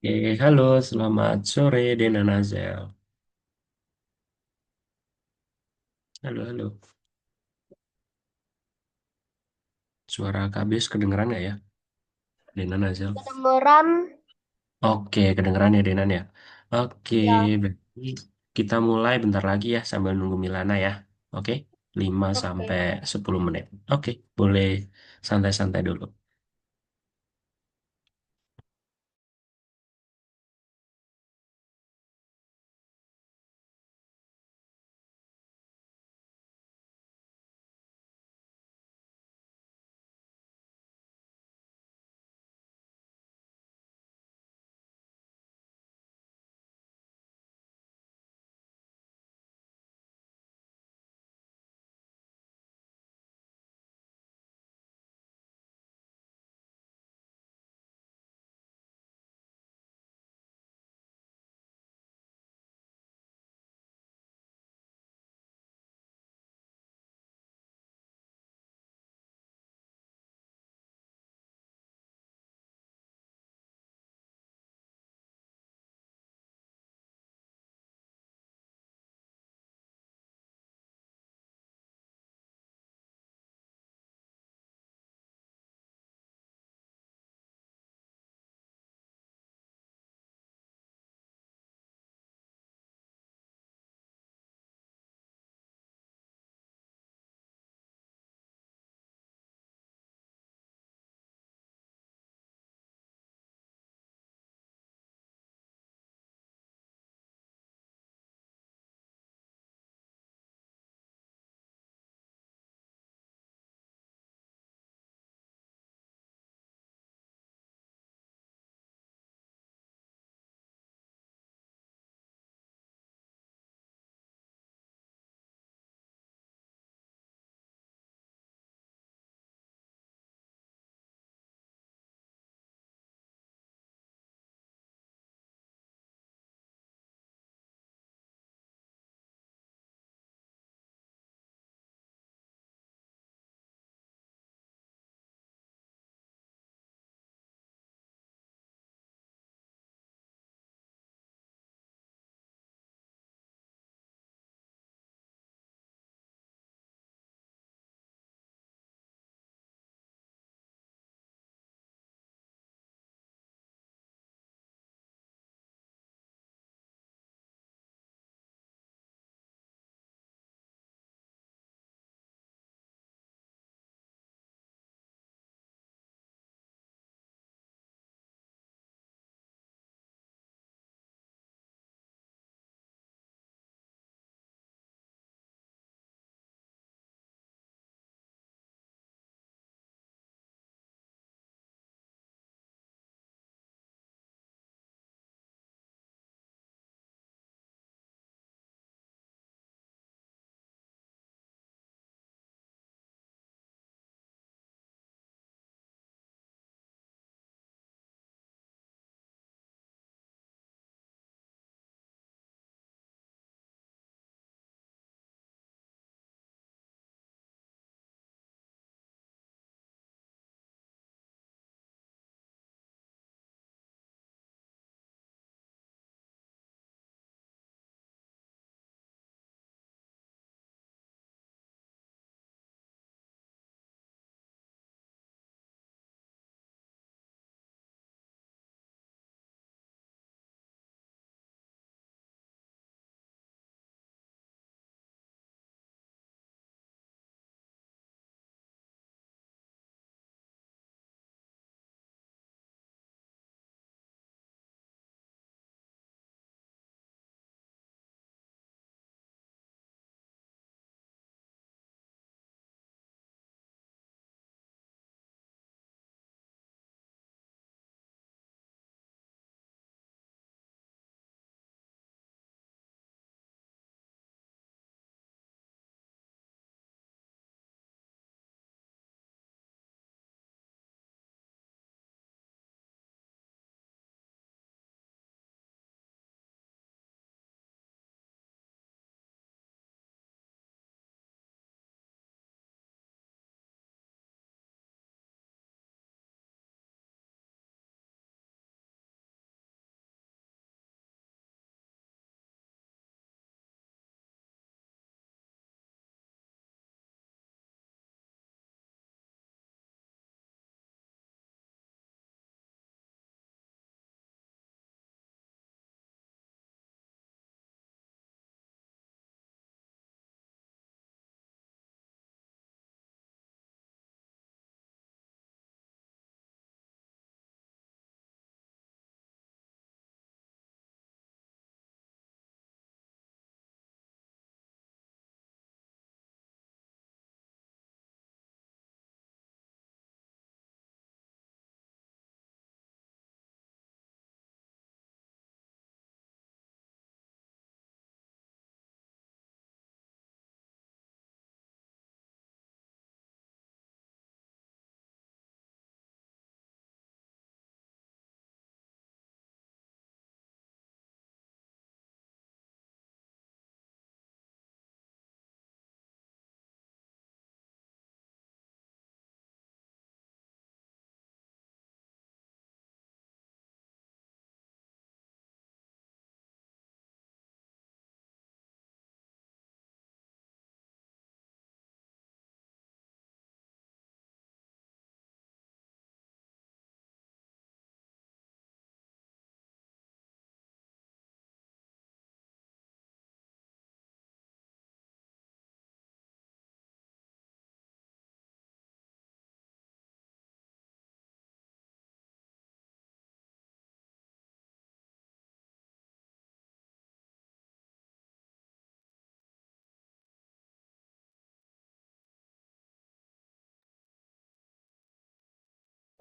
Halo, selamat sore Dena Nazel. Halo, halo. Suara KBS kedengeran nggak ya, Dena Nazel? Kedengeran Oke, kedengeran ya Denan ya. Oke, ya. berarti kita mulai bentar lagi ya sambil nunggu Milana ya. Oke, 5 Oke. sampai 10 menit. Oke, boleh santai-santai dulu.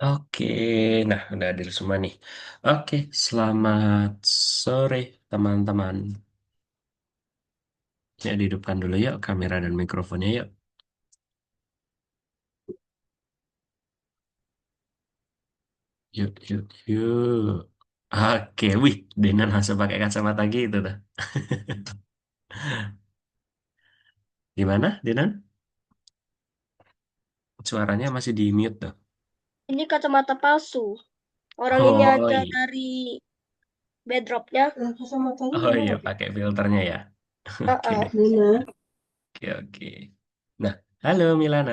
Oke, nah udah hadir semua nih. Oke, selamat sore teman-teman. Ya, dihidupkan dulu yuk kamera dan mikrofonnya yuk. Yuk, yuk, yuk. Oke, wih, Dena langsung pakai kacamata gitu tuh. Gimana, Denan? Suaranya masih di mute tuh. Ini kacamata palsu. Orang ini Oh aja iya, dari bedropnya. Nah, kacamatanya oh mana iya, lagi? pakai filternya ya. Oke Ah, deh, Benar. oke oke. Nah, halo Milana,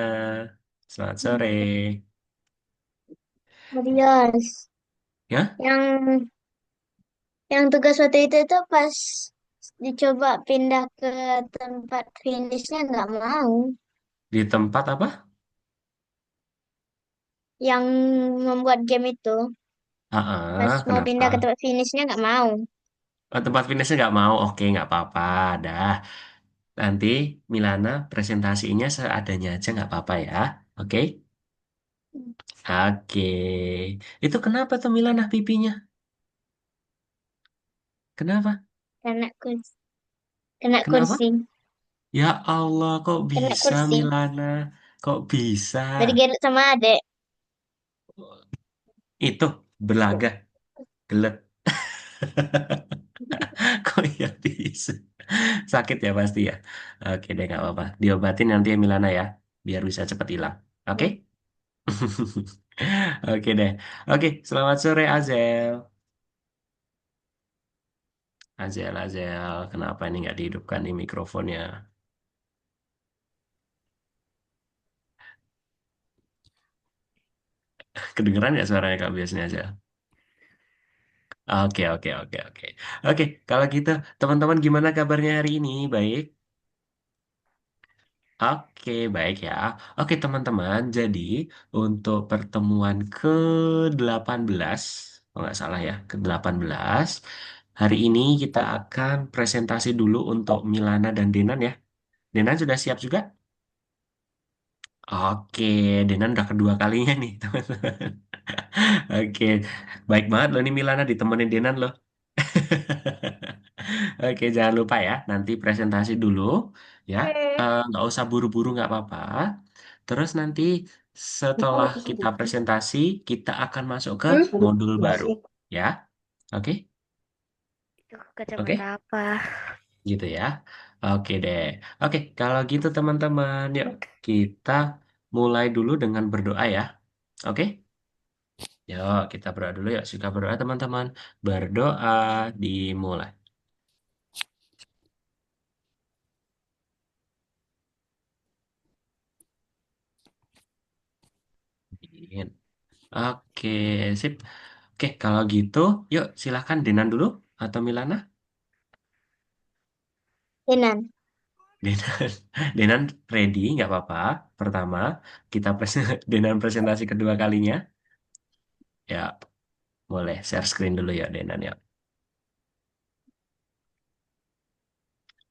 selamat sore. Adios. Ya, Yang tugas waktu itu pas dicoba pindah ke tempat finishnya nggak mau. di tempat apa? Yang membuat game itu pas mau Kenapa? pindah ke tempat finishnya nggak mau. Oh, tempat finishnya nggak mau. Oke, nggak apa-apa. Dah. Nanti Milana presentasinya seadanya aja nggak apa-apa ya. Oke? Oke. Itu kenapa tuh Milana pipinya? Kenapa? Kena kursi. Kena Kenapa? kursi. Ya Allah, kok Kena bisa kursi. Milana? Kok bisa? Dari gerut sama adek. Itu belaga, gelet. Kok ya bisa? Sakit ya pasti ya. Oke deh, nggak apa-apa. Diobatin nanti ya Milana ya, biar bisa cepet hilang. Oke? Oke deh. Oke, selamat sore Azel. Azel, Azel. Kenapa ini nggak dihidupkan di mikrofonnya? Kedengeran nggak suaranya Kak biasanya Azel? Oke, oke, oke, oke. Oke, kalau gitu teman-teman gimana kabarnya hari ini? Baik? Oke, baik ya. Oke, teman-teman. Jadi, untuk pertemuan ke-18, kalau nggak salah ya, ke-18, hari ini kita akan presentasi dulu untuk Milana dan Denan ya. Denan sudah siap juga? Oke, Denan udah kedua kalinya nih, teman-teman. Oke, baik banget loh nih Milana ditemenin Denan loh. Oke, jangan lupa ya, nanti presentasi dulu ya. Nggak usah buru-buru, nggak apa-apa. Terus nanti setelah kita presentasi, kita akan masuk ke modul baru ya. Oke, Itu kacamata oke, apa? gitu ya. Oke deh. Oke, kalau gitu teman-teman, yuk kita mulai dulu dengan berdoa ya. Oke, yuk kita berdoa dulu yuk. Suka berdoa teman-teman. Berdoa dimulai. Oke, sip. Oke, kalau gitu, yuk silahkan Denan dulu atau Milana. Denan. Denan, Denan ready, nggak apa-apa. Pertama, kita Denan presentasi kedua kalinya. Ya, boleh share screen dulu ya Denan ya.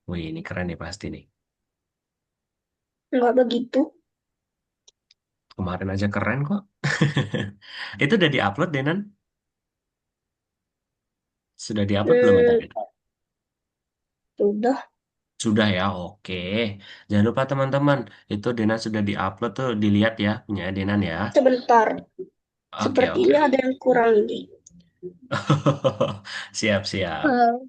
Wih, ini keren nih pasti nih. Nggak begitu. Kemarin aja keren kok. Itu udah diupload Denan? Sudah diupload belum itu? Hmm, Sudah. Sudah ya, oke. Jangan lupa teman-teman, itu Denan sudah diupload tuh, dilihat ya, punya Denan ya. Sebentar. Oke, Sepertinya oke. ada yang kurang ini. Siap, siap. Hmm.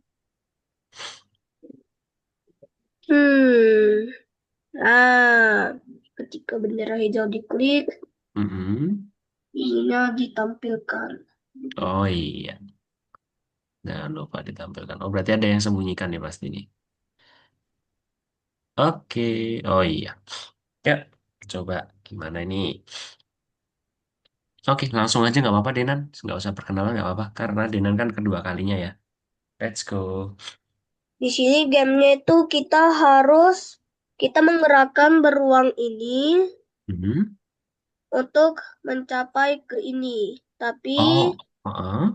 Hmm. Nah, ketika bendera hijau diklik, Mm-mm. ininya ditampilkan. Oh iya, jangan lupa ditampilkan. Oh berarti ada yang sembunyikan nih pasti nih. Oke, oh iya. Ya, coba gimana ini? Oke, langsung aja nggak apa-apa Denan. Nggak usah perkenalan nggak apa-apa. Karena Denan kan kedua kalinya ya. Let's go. Di sini gamenya itu kita menggerakkan beruang ini Mhm. untuk mencapai ke ini. Tapi Oh, heeh.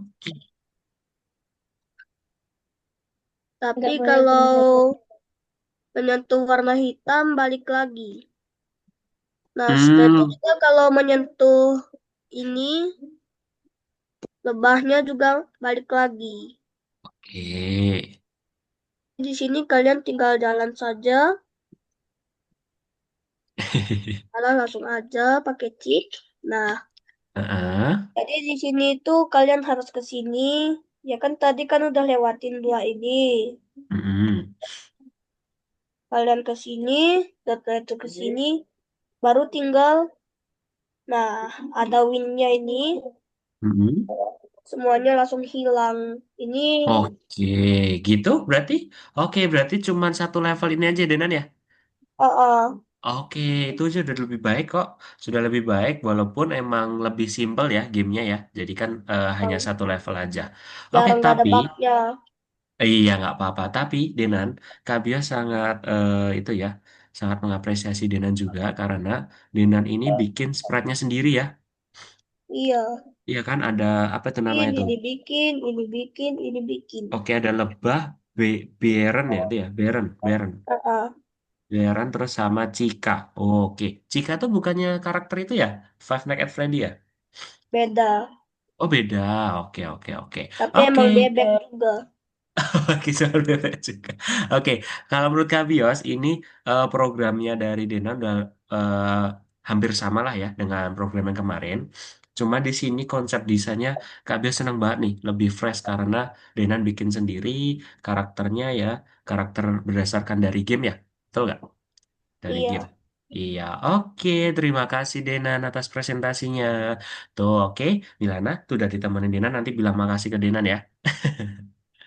tapi kalau menyentuh warna hitam balik lagi. Nah, setelah itu Hmm, juga kalau menyentuh ini lebahnya juga balik lagi. Oke. Di sini kalian tinggal jalan saja, jalan langsung aja pakai cheat. Nah, Heeh. jadi di sini itu kalian harus ke sini. Ya kan tadi kan udah lewatin dua ini. Mm-mm. Kalian ke sini, setelah itu ke sini, baru tinggal. Nah, ada win-nya ini, Mm-mm. semuanya langsung hilang. Ini, Oke, gitu berarti. Oke, berarti cuma satu level ini aja, Denan ya? uh, Oke, itu aja udah lebih baik kok. Sudah lebih baik, walaupun emang lebih simpel ya gamenya ya. Jadi kan hanya satu level aja. Oke, jarang nggak ada tapi bugnya. iya nggak apa-apa. Tapi Denan, Kak Bia sangat itu ya, sangat mengapresiasi Denan juga karena Denan ini bikin sprite-nya sendiri ya. Iya, Iya kan ada apa itu namanya ini tuh? dibikin, ini bikin, ini bikin. Oke, ada lebah, Beren ya itu ya, Beren, Beren. Uh, Beren terus sama Cika. Oke, Cika tuh bukannya karakter itu ya? Five Nights at Freddy ya? beda. Oh beda. Oke, oke, oke. Tapi Oke. emang bebek juga. Oke, soal bebek juga. Oke, kalau menurut Kak Bios, ini programnya dari Denan udah eh, hampir sama lah ya dengan program yang kemarin. Cuma di sini konsep desainnya Kak Bios senang banget nih, lebih fresh karena Denan bikin sendiri karakternya ya, karakter berdasarkan dari game ya. Betul nggak? Dari game. Iya, Iya, oke. Terima kasih Denan atas presentasinya. Tuh, oke. Milana, tuh udah ditemenin Denan, nanti bilang makasih ke Denan ya.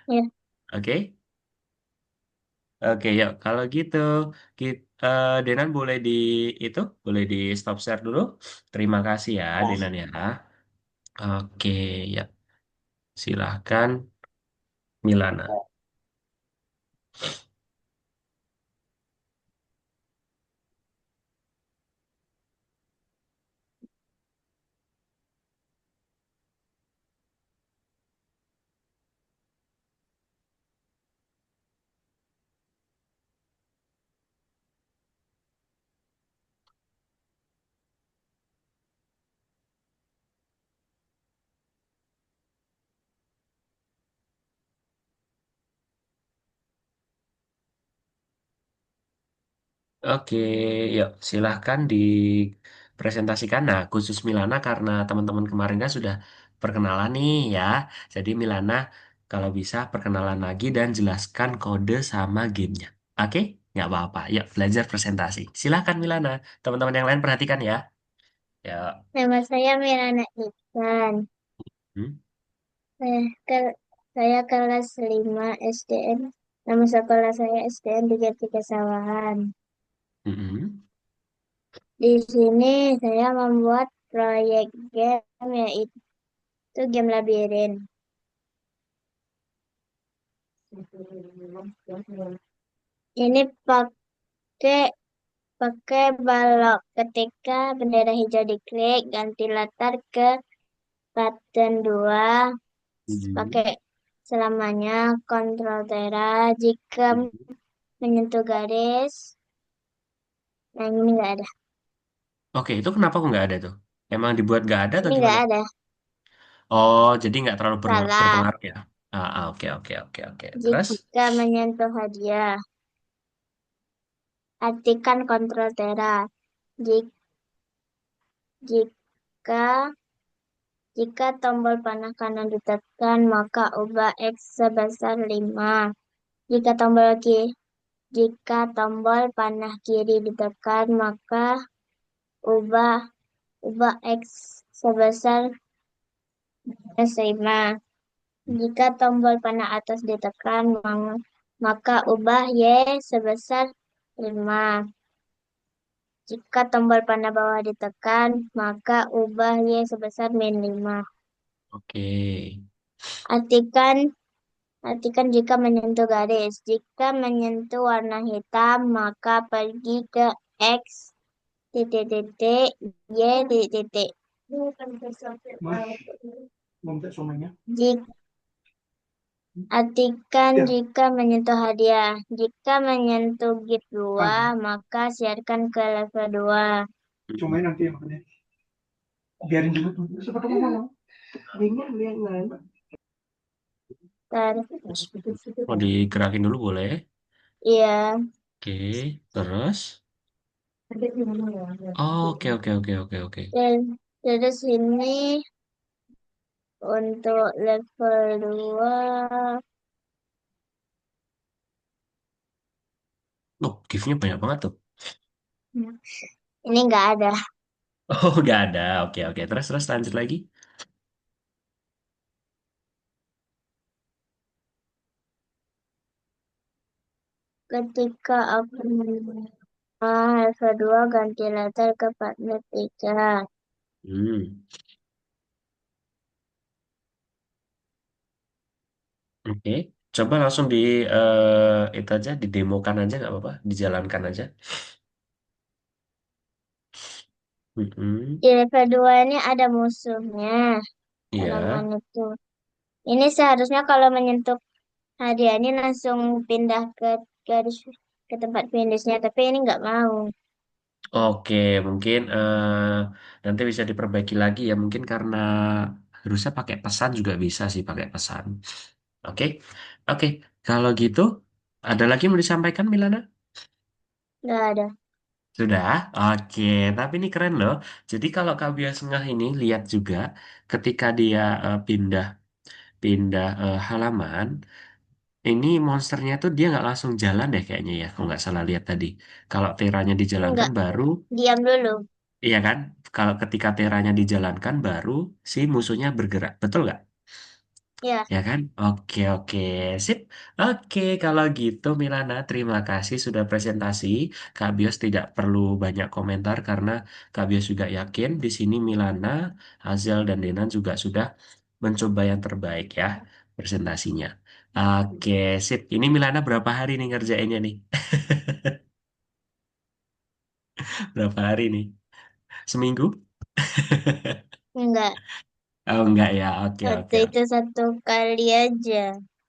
Ya, Oke? Oke, yuk. Kalau gitu, Denan boleh boleh di stop share dulu. Terima kasih ya, Denan ya. Oke, ya. Silahkan, Milana. Oke, yuk. Silahkan dipresentasikan. Nah, khusus Milana karena teman-teman kemarin kan sudah perkenalan nih ya. Jadi Milana, kalau bisa perkenalan lagi dan jelaskan kode sama gamenya. Oke? Nggak apa-apa. Yuk, belajar presentasi. Silahkan Milana. Teman-teman yang lain perhatikan ya. Ya. nama saya Mirana Iksan. Hmm? Saya, ke- saya kelas 5 SDN. Nama sekolah saya SDN 3 Sawahan. Mm-mm. Di sini saya membuat proyek game yaitu game labirin. Ini pakai pakai balok. Ketika bendera hijau diklik, ganti latar ke button 2. Mm-mm. Pakai selamanya kontrol Tera. Jika menyentuh garis, nah ini nggak ada. Oke, itu kenapa kok nggak ada tuh? Emang dibuat nggak ada atau Ini nggak gimana? ada. Oh, jadi nggak terlalu Salah. berpengaruh ya? Oke, oke, oke, oke. Terus? Jika menyentuh hadiah, artikan kontrol Tera. Jika, jika jika tombol panah kanan ditekan, maka ubah X sebesar 5. Jika tombol jika tombol panah kiri ditekan, maka ubah ubah X sebesar -5. Jika tombol panah atas ditekan, maka ubah Y sebesar 5. Jika tombol panah bawah ditekan, maka ubah Y sebesar -5. Oke. Artikan Artikan jika menyentuh garis. Jika menyentuh warna hitam, maka pergi ke X titik titik Y titik titik. Jika Artikan jika menyentuh hadiah. Jika menyentuh git 2, maka siarkan ke level 2. Mm-mm. Biarin dulu tuh. Siapa tahu mau ngomong. Bingung dia nggak. Ntar. Mau digerakin dulu boleh. Iya. Oke, terus. Oh, oke, oke, oke, oke, oke. Terus ini untuk level 2 Oh, gift-nya banyak banget tuh. ini nggak ada. Oh, nggak ada. Oke, oke. Terus, terus lanjut lagi. Ketika aku level 2 ganti latar ke partner 3. Hmm, oke. Coba langsung itu aja, didemokan aja nggak apa-apa, dijalankan aja. Mm-mm. Di level 2 ini ada musuhnya. Iya. Tanaman itu. Ini seharusnya kalau menyentuh hadiah ini langsung pindah ke garis ke tempat finishnya, tapi ini nggak mau. Oke, mungkin nanti bisa diperbaiki lagi ya. Mungkin karena harusnya pakai pesan juga bisa sih pakai pesan. Oke, oke. Kalau gitu, ada lagi yang mau disampaikan, Milana? Nggak ada. Sudah? Oke, tapi ini keren loh. Jadi kalau Kak Bias Ngeh ini lihat juga ketika dia pindah pindah halaman, ini monsternya tuh dia nggak langsung jalan deh kayaknya ya, kalau nggak salah lihat tadi. Kalau teranya dijalankan Nggak, baru, diam dulu. iya kan? Kalau ketika teranya dijalankan baru si musuhnya bergerak, betul nggak? Ya, Ya kan? Oke, oke. Sip. Oke, kalau gitu Milana, terima kasih sudah presentasi. Kak Bios tidak perlu banyak komentar karena Kak Bios juga yakin di sini Milana, Hazel, dan Denan juga sudah mencoba yang terbaik ya presentasinya. Oke, sip. Ini Milana berapa hari nih ngerjainnya nih? Berapa hari nih? Seminggu? nggak. Oh, enggak ya. Oke, Waktu oke, itu oke. satu kali aja.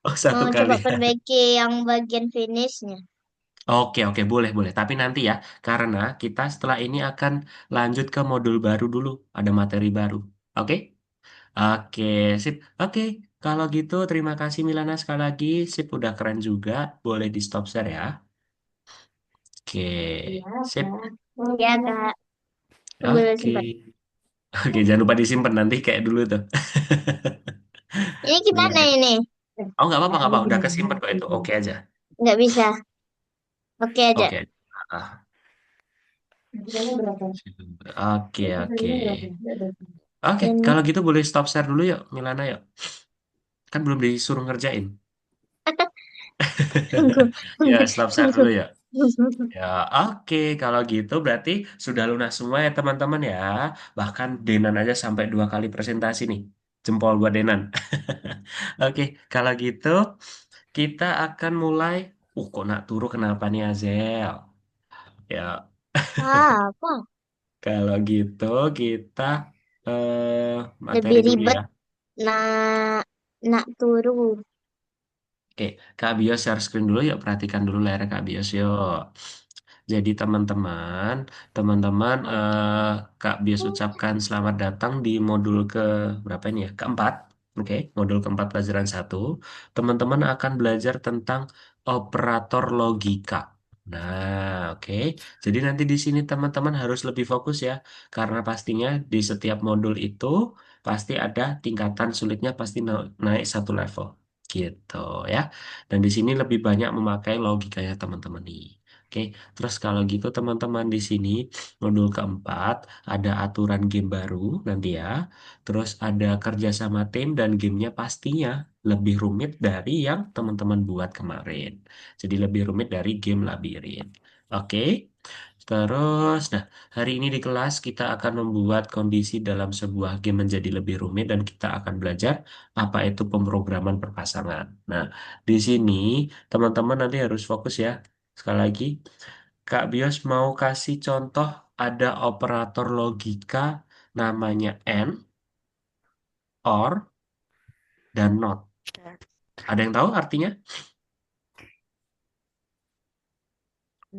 Oh, satu Mau kali. coba perbaiki yang bagian finishnya. Oke, oke, boleh, boleh. Tapi nanti ya, karena kita setelah ini akan lanjut ke modul baru dulu. Ada materi baru. Oke? Oke, sip. Oke, kalau gitu terima kasih Milana sekali lagi. Sip, udah keren juga. Boleh di stop share ya. Oke, sip. Ya, Kak. Tunggu dulu Oke. simpan. Oke, jangan lupa disimpan nanti kayak dulu tuh. Ini gimana Iya. ini? Oh, nggak apa-apa, nggak apa. Udah kesimpan kok itu. Oke aja. Nggak bisa. Oke aja. Oke. Ah, oke, oke. Oke, Ini. kalau gitu boleh stop share dulu yuk, Milana yuk. Kan belum disuruh ngerjain. Tunggu. Ya, Tunggu. stop share Tunggu. dulu ya. Ya, oke. Kalau gitu berarti sudah lunas semua ya teman-teman ya. Bahkan Denan aja sampai 2 kali presentasi nih. Jempol buat Denan. Oke, kalau gitu kita akan mulai. Kok nak turu kenapa nih Azel? Ya, Apa? kalau gitu kita Lebih materi dulu ya. ribet. Nak. Nak turu. Oke, Kak Bios share screen dulu yuk. Perhatikan dulu layar Kak Bios yuk. Jadi teman-teman Kak Bios ucapkan selamat datang di modul ke berapa ini ya? Keempat. Oke, modul keempat pelajaran satu. Teman-teman akan belajar tentang operator logika. Nah, oke. Jadi nanti di sini teman-teman harus lebih fokus ya, karena pastinya di setiap modul itu pasti ada tingkatan sulitnya pasti naik satu level, gitu ya. Dan di sini lebih banyak memakai logikanya teman-teman nih. Oke, terus kalau gitu teman-teman di sini modul keempat ada aturan game baru nanti ya. Terus ada kerjasama tim dan gamenya pastinya lebih rumit dari yang teman-teman buat kemarin. Jadi lebih rumit dari game labirin. Oke, terus nah hari ini di kelas kita akan membuat kondisi dalam sebuah game menjadi lebih rumit dan kita akan belajar apa itu pemrograman perpasangan. Nah, di sini teman-teman nanti harus fokus ya. Sekali lagi, Kak Bios mau kasih contoh ada operator logika namanya AND, OR, dan NOT. Ada yang tahu artinya?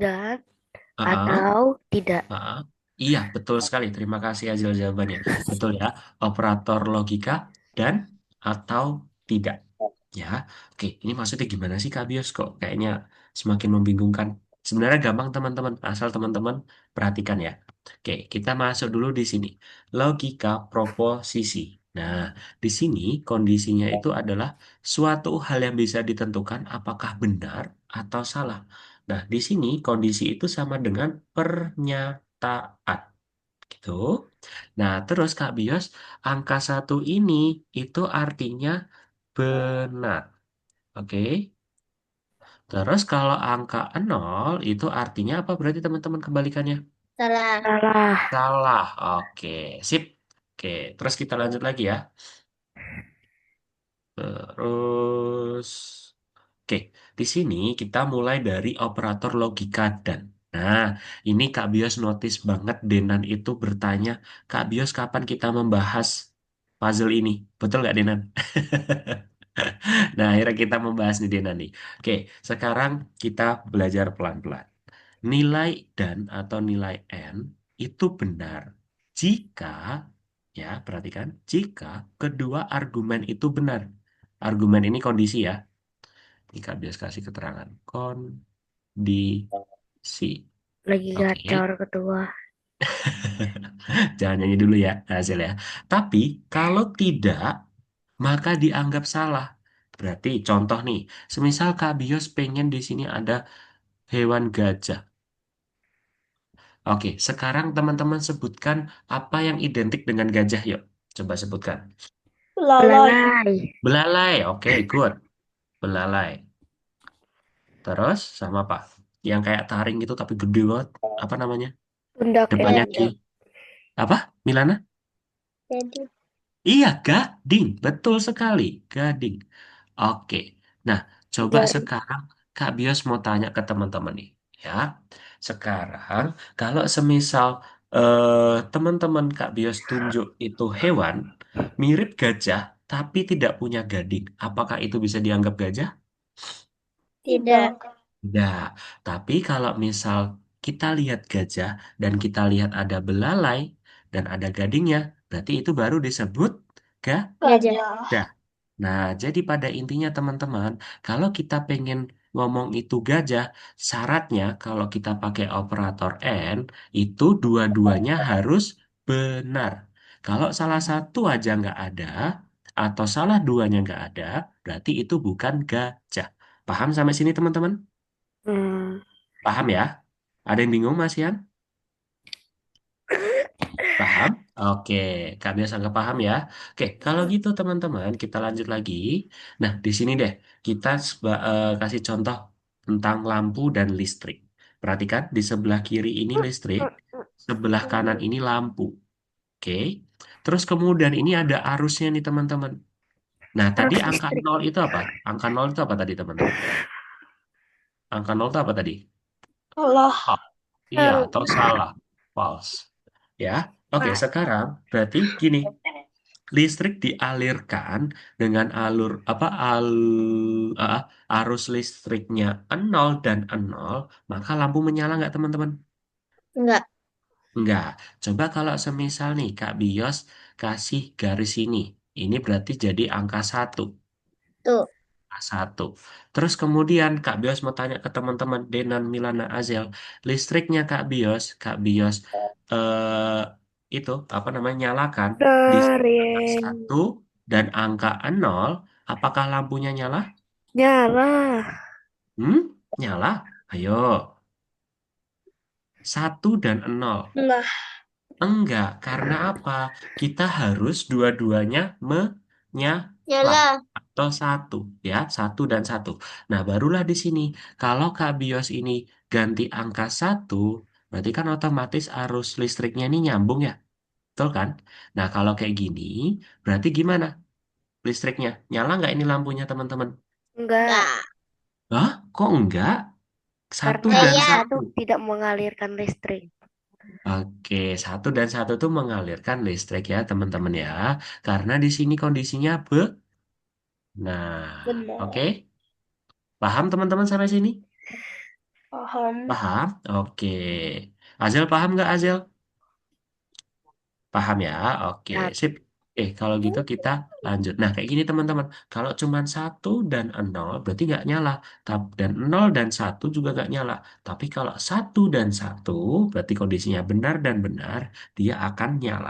Dan Ah, atau tidak. ah. Iya, betul sekali. Terima kasih Azil jawabannya. Betul ya. Operator logika dan atau tidak. Ya, oke. Ini maksudnya gimana sih Kak Bios? Kok kayaknya semakin membingungkan. Sebenarnya gampang teman-teman. Asal teman-teman perhatikan ya. Oke, kita masuk dulu di sini. Logika proposisi. Nah, di sini kondisinya itu adalah suatu hal yang bisa ditentukan apakah benar atau salah. Nah, di sini kondisi itu sama dengan pernyataan. Gitu. Nah, terus Kak Bios, angka satu ini itu artinya benar. Oke. Terus kalau angka 0 itu artinya apa berarti teman-teman kebalikannya? Salah. Salah. Salah. Oke, sip. Oke, terus kita lanjut lagi ya. Terus, oke, di sini kita mulai dari operator logika dan. Nah, ini Kak Bios notice banget Denan itu bertanya, Kak Bios kapan kita membahas puzzle ini? Betul nggak Denan? Nah, akhirnya kita membahas nih Denan nih. Oke, sekarang kita belajar pelan-pelan. Nilai dan atau nilai n itu benar jika, ya perhatikan, jika kedua argumen itu benar. Argumen ini kondisi ya. Ini Kak Bias kasih keterangan. Kondisi. Lagi Oke. gacor kedua. Jangan nyanyi dulu ya, hasil ya. Tapi kalau tidak, maka dianggap salah. Berarti contoh nih, semisal Kak Bios pengen di sini ada hewan gajah. Oke, sekarang teman-teman sebutkan apa yang identik dengan gajah, yuk. Coba sebutkan. Lalai. Belalai, oke, good. Belalai. Terus sama apa? Yang kayak taring gitu tapi gede banget. Apa namanya? Pundak Depannya G. Jadi. Apa? Milana? Jadi. Iya, gading. Betul sekali. Gading. Oke. Nah, coba jari. sekarang Kak Bios mau tanya ke teman-teman nih. Ya, sekarang kalau semisal teman-teman Kak Bios tunjuk itu hewan mirip gajah tapi tidak punya gading. Apakah itu bisa dianggap gajah? Tidak. Tidak. Tapi kalau misal kita lihat gajah dan kita lihat ada belalai dan ada gadingnya, berarti itu baru disebut Gajah. gajah. Nah, jadi pada intinya teman-teman, kalau kita pengen ngomong itu gajah, syaratnya kalau kita pakai operator N, itu dua-duanya harus benar. Kalau salah satu aja nggak ada, atau salah duanya nggak ada, berarti itu bukan gajah. Paham sampai sini teman-teman? Hmm. Paham ya? Ada yang bingung Mas Yan? Paham? Oke, Kak biasa nggak paham ya. Oke, kalau gitu teman-teman, kita lanjut lagi. Nah, di sini deh, kita kasih contoh tentang lampu dan listrik. Perhatikan, di sebelah kiri ini listrik, sebelah kanan ini lampu. Oke, terus kemudian ini ada arusnya nih teman-teman. Nah, tadi Arus angka listrik. 0 itu apa? Angka 0 itu apa tadi teman-teman? Angka 0 itu apa tadi? Allah. Ah, iya, atau salah? False. Ya, oke. Sekarang berarti gini, listrik dialirkan dengan alur apa arus listriknya 0 dan 0, maka lampu menyala nggak teman-teman? Enggak. Nggak. Coba kalau semisal nih Kak Bios kasih garis ini berarti jadi angka satu. Tuh. Satu. Terus kemudian Kak Bios mau tanya ke teman-teman Denan, Milana, Azel, listriknya Kak Bios eh, itu apa namanya nyalakan di angka Darin. satu dan angka 0, apakah lampunya nyala? Nyala. Hmm? Nyala? Ayo, satu dan 0. Nah. Enggak, karena apa? Kita harus dua-duanya menyala Yalah. atau satu, ya, satu dan satu. Nah, barulah di sini. Kalau Kak Bios ini ganti angka satu, berarti kan otomatis arus listriknya ini nyambung ya, betul kan? Nah, kalau kayak gini, berarti gimana listriknya? Nyala nggak ini lampunya, teman-teman? Enggak. Enggak. Hah? Kok enggak? Satu Karena dan angka Ya. satu satu. tidak mengalirkan listrik. Oke, satu dan satu itu mengalirkan listrik ya, teman-teman ya. Karena di sini kondisinya Nah, oke. Benar. Paham teman-teman sampai sini? Paham. Paham? Oke. Azel paham nggak Azel? Paham ya? Oke, Ya, sip. Kalau gitu kita lanjut. Nah, kayak gini teman-teman. Kalau cuman satu dan nol berarti nggak nyala. Dan nol dan satu juga nggak nyala. Tapi kalau satu dan satu berarti kondisinya benar dan benar, dia akan nyala.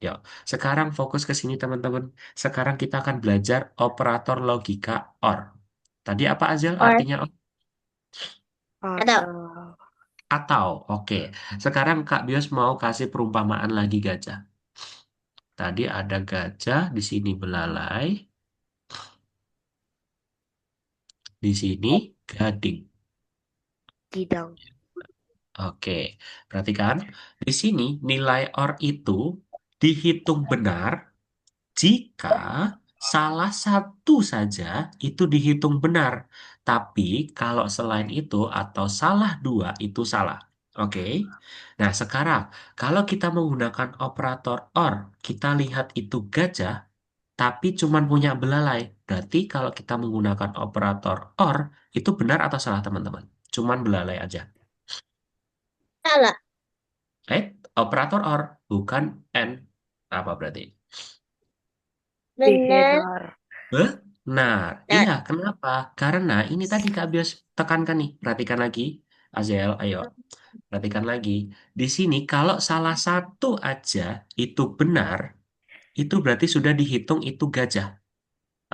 Yuk, sekarang fokus ke sini teman-teman. Sekarang kita akan belajar operator logika OR. Tadi apa Azil Or artinya OR? atau atau Atau, oke. Sekarang Kak Bios mau kasih perumpamaan lagi gajah. Tadi ada gajah, di sini belalai, di sini gading. tidak. Oke, perhatikan. Di sini nilai OR itu dihitung benar jika salah satu saja itu dihitung benar. Tapi kalau selain itu atau salah dua itu salah. Oke. Nah, sekarang kalau kita menggunakan operator OR, kita lihat itu gajah, tapi cuman punya belalai. Berarti kalau kita menggunakan operator OR, itu benar atau salah teman-teman? Cuman belalai aja. salah. Eh, operator OR, bukan AND. Apa berarti? Benar. Benar. Benar. Nah, Iya, kenapa? Karena ini tadi Kak Bios tekankan nih. Perhatikan lagi. Azel, ayo. Perhatikan lagi. Di sini kalau salah satu aja itu benar, itu berarti sudah dihitung itu gajah.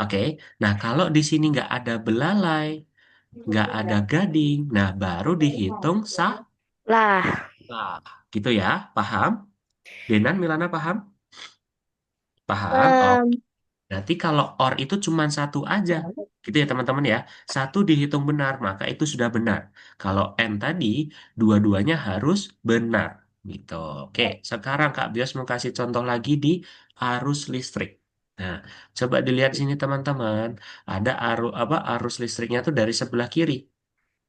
Oke. Nah, kalau di sini nggak ada belalai, nggak ada gading. Nah, baru dihitung Lah, salah. Gitu ya, paham? Denan, Milana paham? Paham? Oke. em, Berarti kalau OR itu cuma satu aja. Gitu ya teman-teman ya. Satu dihitung benar, maka itu sudah benar. Kalau N tadi, dua-duanya harus benar. Gitu. Oke, sekarang Kak Bios mau kasih contoh lagi di arus listrik. Nah, coba dilihat sini teman-teman. Ada arus listriknya tuh dari sebelah kiri.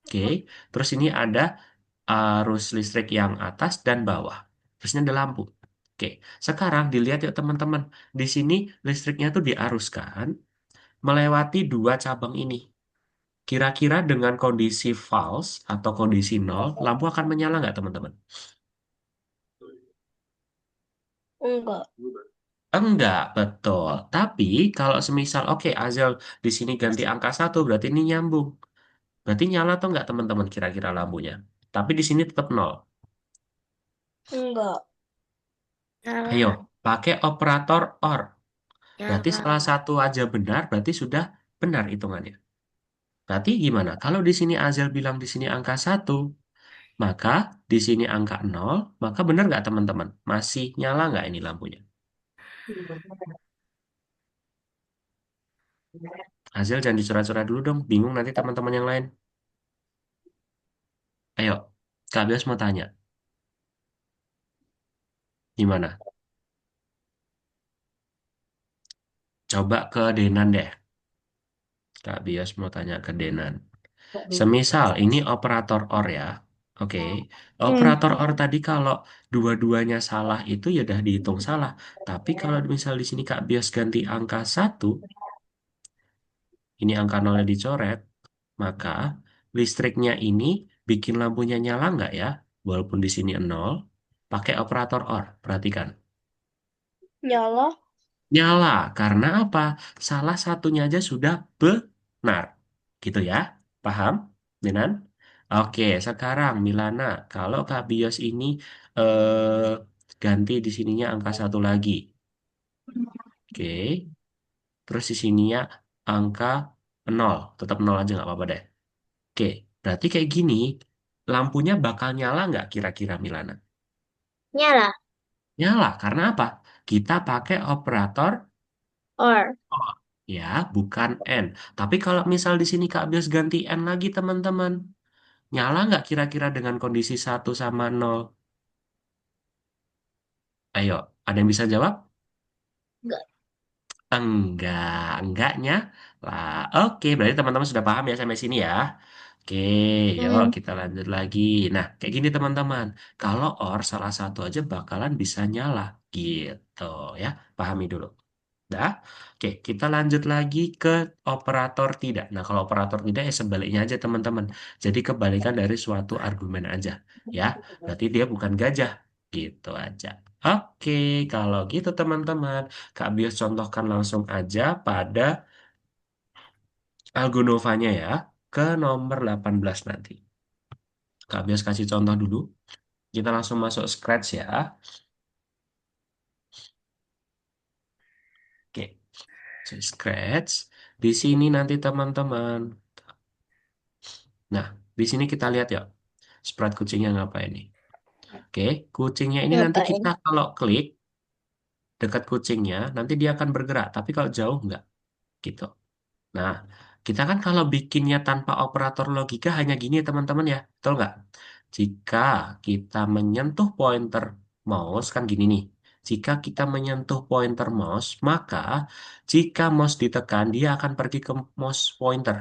Oke, terus ini ada arus listrik yang atas dan bawah. Terus ini ada lampu. Oke, sekarang dilihat yuk teman-teman. Di sini listriknya tuh diaruskan melewati dua cabang ini. Kira-kira dengan kondisi false atau kondisi nol, lampu akan menyala nggak teman-teman? Enggak. Enggak, betul. Tapi kalau semisal, oke, Azel di sini ganti angka satu, berarti ini nyambung. Berarti nyala atau nggak teman-teman kira-kira lampunya? Tapi di sini tetap nol. Enggak. Ayo, salah, pakai operator OR. Berarti nyala. salah satu aja benar, berarti sudah benar hitungannya. Berarti gimana? Kalau di sini Azel bilang di sini angka satu, maka di sini angka nol, maka benar nggak teman-teman? Masih nyala nggak ini lampunya? Azel jangan dicoret-coret dulu dong, bingung nanti teman-teman yang lain. Ayo, Kak Bias mau tanya, gimana? Coba ke Denan deh. Kak Bias mau tanya ke Denan. Semisal ini operator OR ya. Oke, hmm, operator OR tadi kalau dua-duanya salah itu ya udah dihitung salah. Tapi kalau misal di sini Kak Bias ganti angka satu, ini angka nolnya dicoret, maka listriknya ini bikin lampunya nyala nggak ya? Walaupun di sini nol, pakai operator OR. Perhatikan. Nyala. Nyala, karena apa? Salah satunya aja sudah benar. Gitu ya? Paham, Minan? Oke, sekarang Milana, kalau Kak Bios ini ganti di sininya angka satu lagi. Oke, terus di sininya angka nol. Tetap nol aja nggak apa-apa deh. Oke, berarti kayak gini, lampunya bakal nyala nggak kira-kira Milana? nyala. Nyala, karena apa? Kita pakai operator Or ya, bukan N. Tapi kalau misal di sini Kak Bias ganti N lagi teman-teman, nyala nggak kira-kira dengan kondisi satu sama nol? Ayo, ada yang bisa jawab? enggak. Enggaknya lah. Oke, berarti teman-teman sudah paham ya sampai sini ya. Oke, yuk Hmm, kita lanjut lagi. Nah, kayak gini teman-teman. Kalau OR salah satu aja bakalan bisa nyala gitu ya. Pahami dulu. Dah. Oke, kita lanjut lagi ke operator tidak. Nah, kalau operator tidak ya sebaliknya aja teman-teman. Jadi kebalikan dari suatu argumen aja. Ya, berarti dia bukan gajah. Gitu aja. Oke, kalau gitu teman-teman, Kak Bios contohkan langsung aja pada Algonovanya ya, ke nomor 18 nanti. Kak Bios kasih contoh dulu. Kita langsung masuk Scratch ya. Oke, so, Scratch. Di sini nanti teman-teman. Nah, di sini kita lihat ya, sprite kucingnya ngapain nih. Oke, kucingnya ini nanti Ngapain? kita kalau klik dekat kucingnya, nanti dia akan bergerak. Tapi kalau jauh nggak, gitu. Nah, kita kan kalau bikinnya tanpa operator logika hanya gini ya teman-teman ya, betul nggak? Jika kita menyentuh pointer mouse, kan gini nih. Jika kita menyentuh pointer mouse, maka jika mouse ditekan, dia akan pergi ke mouse pointer.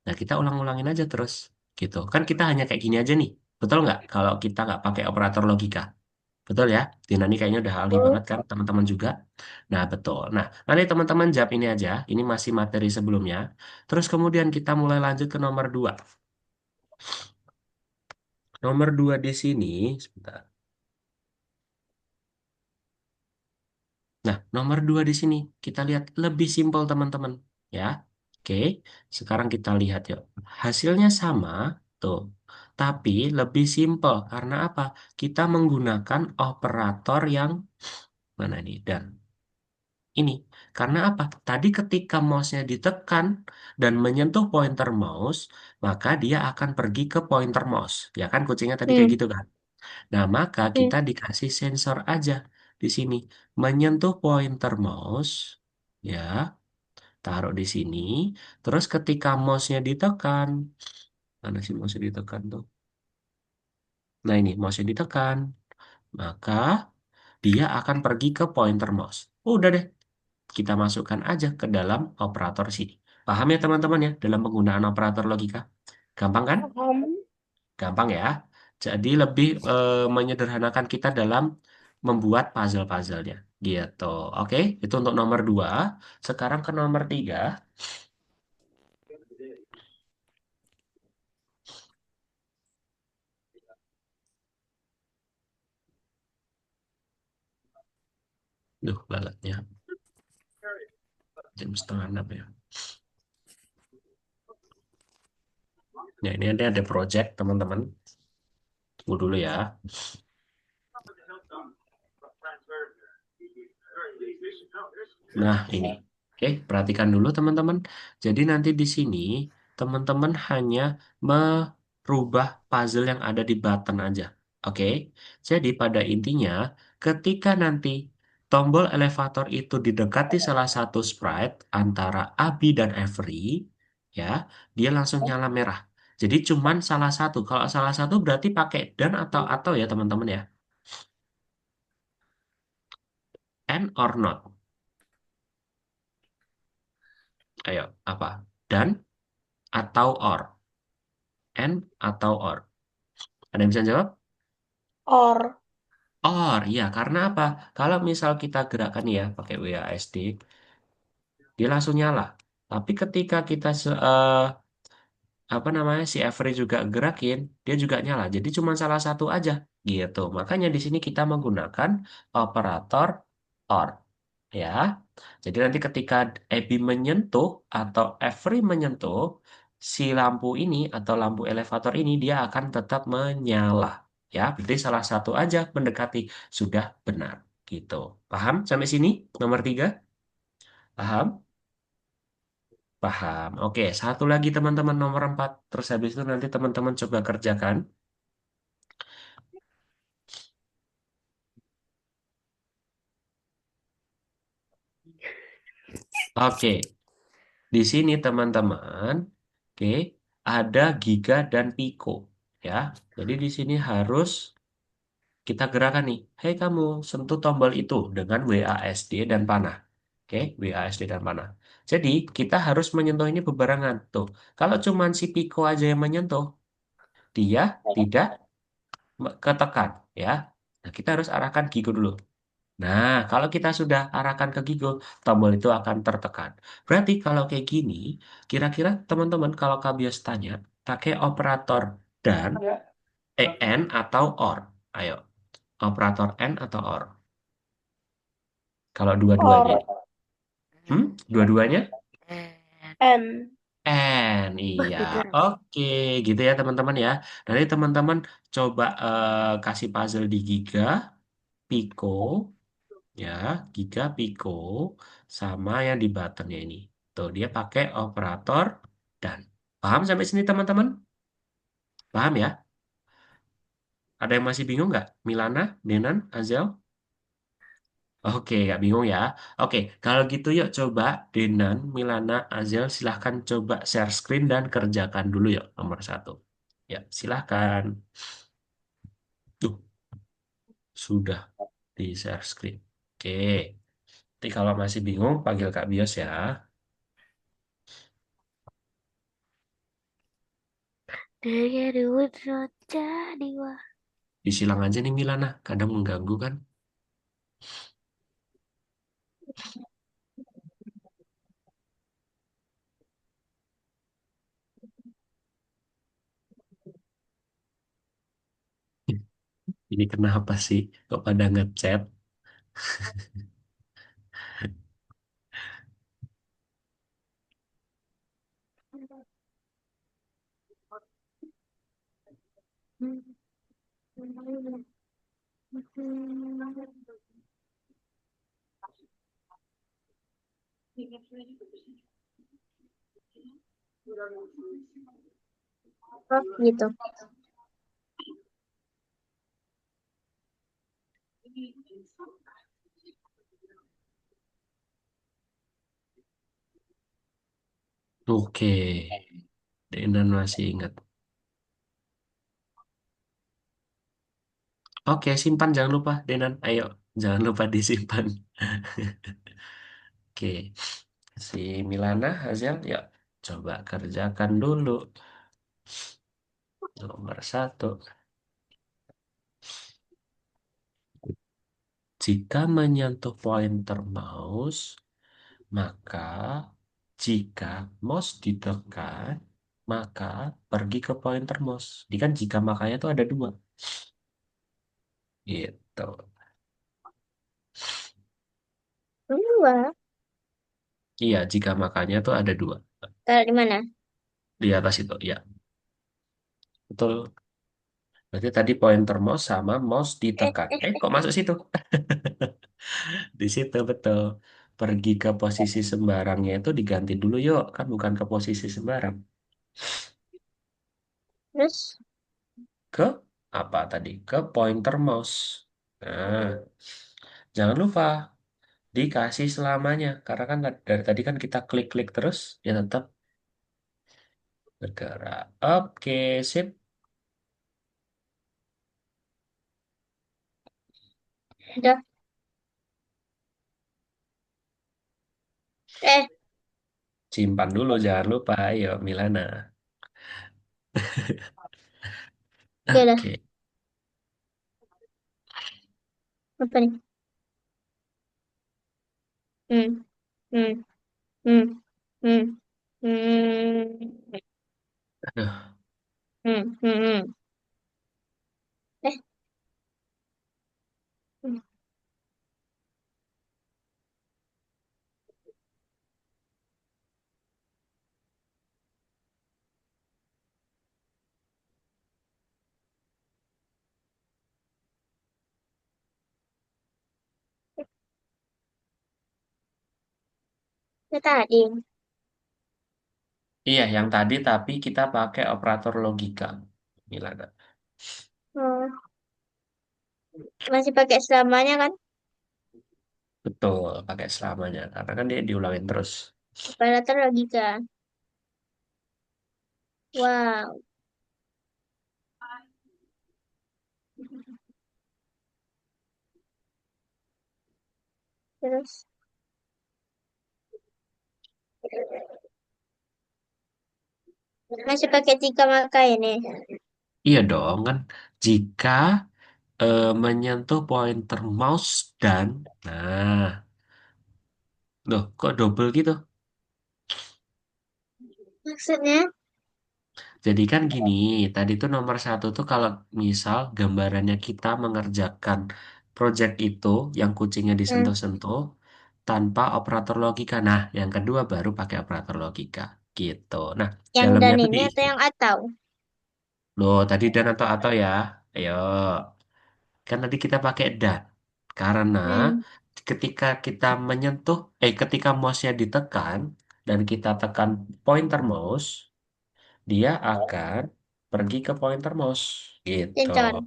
Nah, kita ulang-ulangin aja terus. Gitu. Kan kita hanya kayak gini aja nih. Betul nggak? Kalau kita nggak pakai operator logika. Betul ya? Dina ini kayaknya udah ahli Oh, banget kan teman-teman juga. Nah, betul. Nah, nanti teman-teman jawab ini aja. Ini masih materi sebelumnya. Terus kemudian kita mulai lanjut ke nomor 2. Nomor 2 di sini, sebentar. Nah, nomor 2 di sini kita lihat lebih simpel teman-teman. Ya, oke. Sekarang kita lihat yuk. Hasilnya sama, tuh. Tapi lebih simpel. Karena apa? Kita menggunakan operator yang mana nih? Dan ini. Karena apa? Tadi ketika mouse-nya ditekan dan menyentuh pointer mouse, maka dia akan pergi ke pointer mouse. Ya kan kucingnya tadi kayak hmm, gitu kan? Nah, maka hmm, kita dikasih sensor aja di sini. Menyentuh pointer mouse, ya, taruh di sini. Terus ketika mouse-nya ditekan, mana sih mouse-nya ditekan tuh? Nah, ini mouse-nya ditekan, maka dia akan pergi ke pointer mouse. Udah deh, kita masukkan aja ke dalam operator sini. Paham ya teman-teman ya dalam penggunaan operator logika? Gampang kan? Paham? Gampang ya. Jadi lebih menyederhanakan kita dalam membuat puzzle-puzzlenya. Gitu. Oke, itu untuk nomor 2. Sekarang ke nomor 3. Duh, lalatnya. Jam 5:30 ya. Nah, ini ada project teman-teman. Tunggu dulu ya. Nah, ini. Oke, perhatikan dulu teman-teman. Jadi nanti di sini teman-teman hanya merubah puzzle yang ada di button aja. Oke. Jadi pada intinya ketika nanti tombol elevator itu didekati salah satu sprite antara Abi dan Avery, ya, dia langsung nyala merah. Jadi cuman salah satu. Kalau salah satu berarti pakai dan atau ya teman-teman ya. And or not. Ayo, apa? Dan atau or. And atau or. Ada yang bisa jawab? Or. Or, ya karena apa? Kalau misal kita gerakan ya pakai WASD, dia langsung nyala. Tapi ketika kita apa namanya si Avery juga gerakin, dia juga nyala. Jadi cuma salah satu aja gitu. Makanya di sini kita menggunakan operator OR ya. Jadi nanti ketika Abby menyentuh atau Avery menyentuh si lampu ini atau lampu elevator ini dia akan tetap menyala ya. Berarti salah satu aja mendekati sudah benar gitu. Paham sampai sini? Nomor 3? Paham? Paham. Oke, satu lagi teman-teman nomor 4. Terus habis itu nanti teman-teman coba kerjakan. Oke, di sini teman-teman, oke, ada giga dan piko ya. Jadi di sini harus kita gerakan nih. Hei kamu, sentuh tombol itu dengan WASD dan panah. Oke, WASD dan panah. Jadi kita harus menyentuh ini bebarengan. Tuh, kalau cuman si piko aja yang menyentuh, dia tidak ketekan ya. Nah, kita harus arahkan giga dulu. Nah, kalau kita sudah arahkan ke Gigo, tombol itu akan tertekan. Berarti kalau kayak gini, kira-kira teman-teman kalau Kabios tanya, pakai operator dan, N atau OR. Ayo, operator N atau OR. Kalau dua-duanya ini. or, Dua-duanya? And and. N, wah iya. pintar. Oke, gitu ya teman-teman ya. Nanti teman-teman coba kasih puzzle di Giga, Pico, ya, Giga, Pico, sama yang di buttonnya ini. Tuh, dia pakai operator dan. Paham sampai sini teman-teman? Paham ya? Ada yang masih bingung nggak? Milana, Denan, Azel? Oke, nggak bingung ya. Oke, kalau gitu yuk coba Denan, Milana, Azel silahkan coba share screen dan kerjakan dulu yuk nomor satu. Ya, silahkan. Tuh, sudah di share screen. Oke, nanti kalau masih bingung panggil Kak Bios ya. Dia duit jadi wah. Disilang aja nih Milana, kadang mengganggu kan. Ini kenapa sih kok pada ngechat? Oh, gitu. Oke, Denan masih ingat. Oke, simpan jangan lupa, Denan. Ayo, jangan lupa disimpan. Oke, si Milana, Hazel, yuk coba kerjakan dulu. Nomor satu, jika menyentuh pointer mouse, maka jika mouse ditekan, maka pergi ke pointer mouse. Jadi kan jika makanya itu ada dua. Gitu. Dua. Iya, jika makanya itu ada dua. Taruh di mana? Di atas itu, ya. Betul. Berarti tadi pointer mouse sama mouse ditekan. Kok masuk situ? Di situ betul. Pergi ke posisi sembarangnya itu diganti dulu yuk. Kan bukan ke posisi sembarang. Terus, Ke apa tadi? Ke pointer mouse. Nah, jangan lupa dikasih selamanya. Karena kan dari tadi kan kita klik-klik terus, dia tetap bergerak. Oke, sip. udah. Eh, Simpan dulu, jangan lupa. Ayo, Milana. ya udah. Oke. Apa nih? Hmm, hmm, hmm, hmm, hmm, Aduh. hmm. Eh, hmm. Ya tadi. Iya, yang tadi tapi kita pakai operator logika. Milana. Oh, masih pakai selamanya kan? Betul, pakai selamanya. Karena kan dia diulangin terus. Operator logika. Wow. Terus, masih pakai tiga maka ini. Iya dong kan. Jika menyentuh pointer mouse dan, nah, loh, kok double gitu? Maksudnya, Jadi kan gini, tadi tuh nomor satu tuh kalau misal gambarannya kita mengerjakan project itu yang kucingnya hmm, disentuh-sentuh, tanpa operator logika. Nah, yang kedua baru pakai operator logika. Gitu. Nah, Yang dalamnya dan tuh ini atau diisi. yang atau? Loh, tadi dan atau ya. Ayo. Kan tadi kita pakai dan. Karena Hmm, ketika mouse-nya ditekan dan kita tekan pointer mouse, dia akan pergi ke pointer mouse. Gitu. sensor.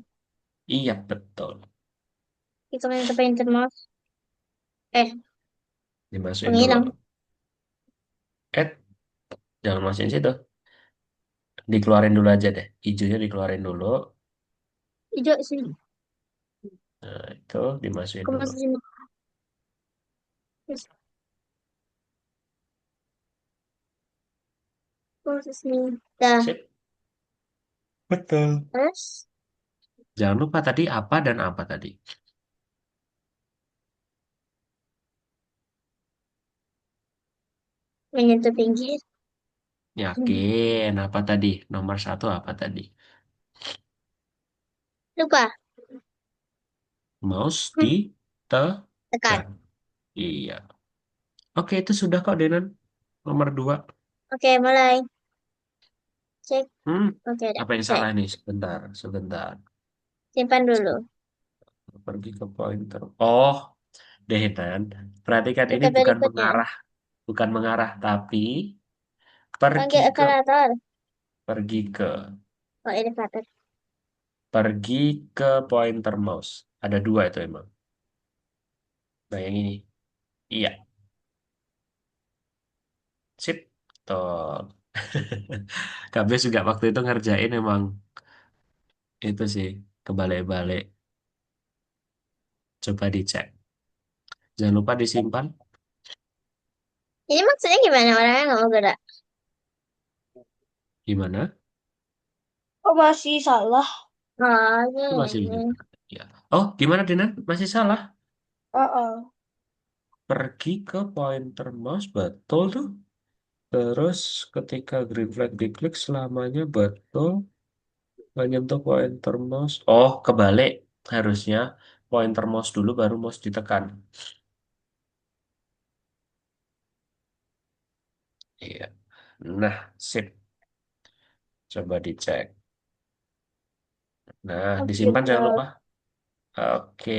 Iya, betul. Kita main ke painter mouse. Dimasukin dulu. Menghilang. Eh, jangan masukin situ. Dikeluarin dulu aja deh. Hijaunya dikeluarin dulu. Hijau sini. Nah, itu dimasukin Aku dulu. masuk sini. Terus, aku masuk sini. Dah. Sip. Betul. Terus, Jangan lupa tadi apa dan apa tadi. menyentuh pinggir. Yakin apa tadi? Nomor satu apa tadi? Lupa. Mouse ditekan. Tekan. Iya. Oke, itu sudah kok, Denan. Nomor dua. Oke, mulai. Cek. Hmm, Oke, udah. apa yang Cek. salah nih? Sebentar, sebentar. Simpan dulu. Pergi ke pointer. Oh, Denan. Perhatikan ini Kita berikutnya. bukan mengarah, tapi pergi Panggil ke, eskalator. pergi ke, Oh, elevator. pergi ke pointer mouse. Ada dua itu emang. Nah, yang ini. Iya, sip. Tuh. Kak Bes juga waktu itu ngerjain emang itu sih kebalik-balik. Coba dicek. Jangan lupa disimpan. Ini maksudnya gimana? Orangnya nggak mau gerak. Gimana? Oh, masih salah. Oh, Itu masih gini. gimana? Ya. Oh, gimana Dinan? Masih salah. Uh-uh. Pergi ke pointer mouse, betul tuh. Terus ketika green flag diklik selamanya betul. Menyentuh pointer mouse. Oh, kebalik. Harusnya pointer mouse dulu baru mouse ditekan. Iya. Nah, sip. Coba dicek. Nah, Oke, disimpan jangan Kak. lupa. Oke.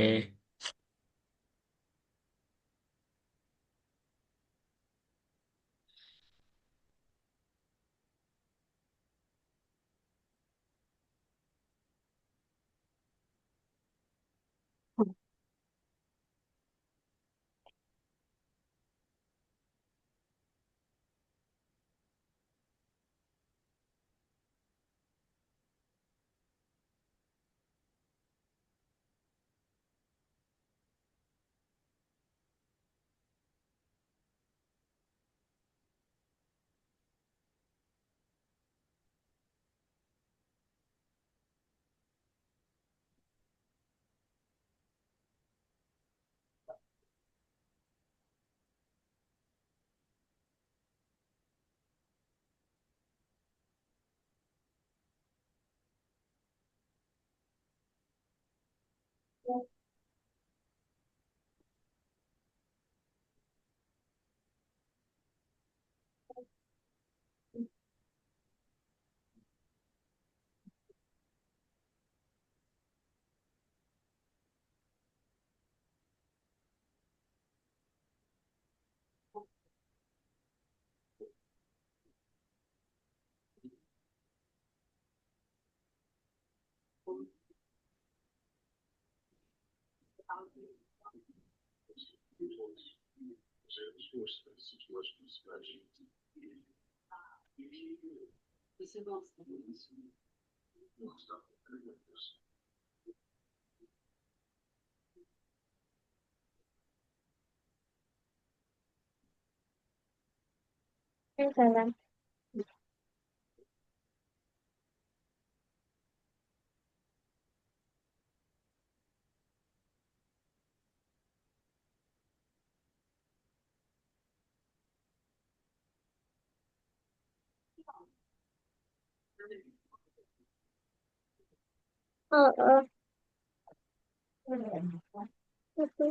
Ini salah. Oh, oh. Oke.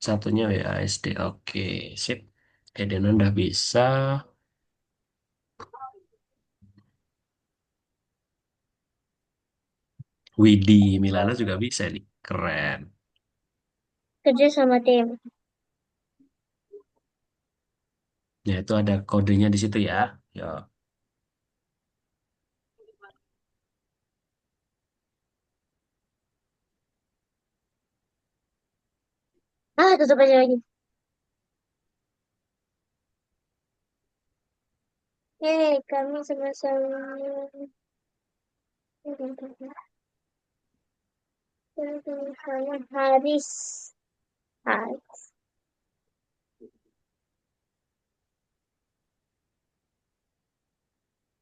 Satunya WASD. Oke, sip. Eden udah bisa. Widi Milana juga bisa nih. Keren. Kerja sama tim. Ya, itu ada kodenya di situ ya. Ya. Ah, tutup aja lagi. Kami sama-sama. Haris. Haris.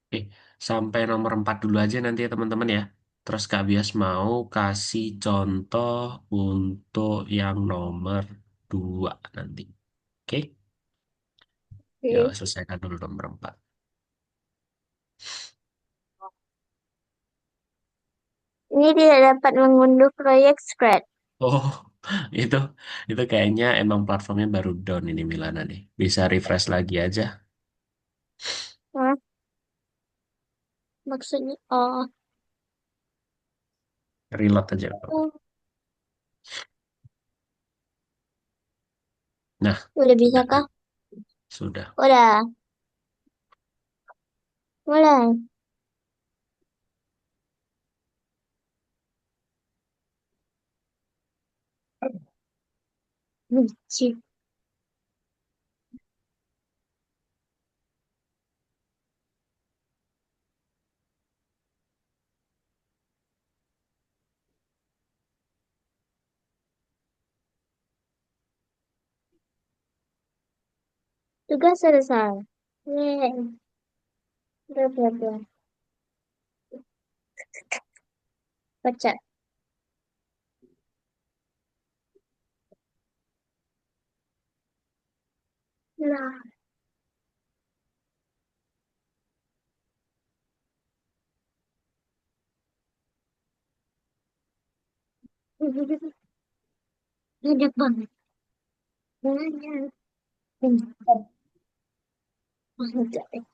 Oke, sampai nomor 4 dulu aja nanti ya teman-teman ya. Terus Kak Bias mau kasih contoh untuk yang nomor 2 nanti. Oke, yuk Oke. selesaikan dulu nomor 4. Ini tidak dapat mengunduh proyek Scratch. Oh, itu itu kayaknya emang platformnya baru down ini Milana nih. Bisa refresh lagi aja, Hah? Maksudnya, oh, reload aja. oh, Nah, udah bisa sudah kah? kan? Sudah. Udah, mulai. Lucu. Tugas selesai. Yeay. Bla bla bla. Baca. Nah. Banyak banget. Banyak. Banyak.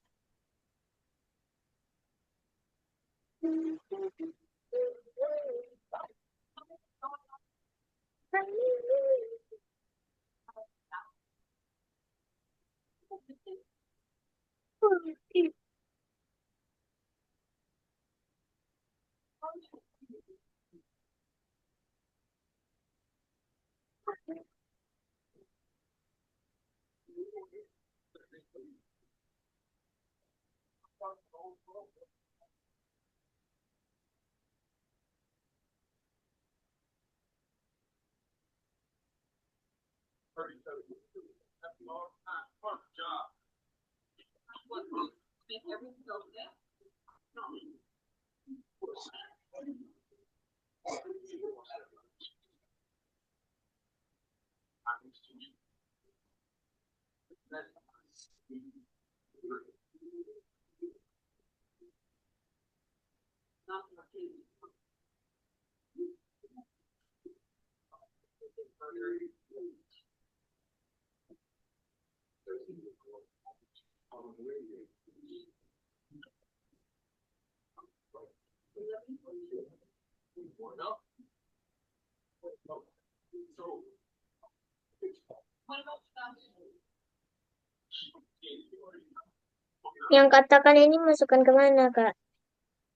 Yang katakan ini masukkan ke mana, Kak?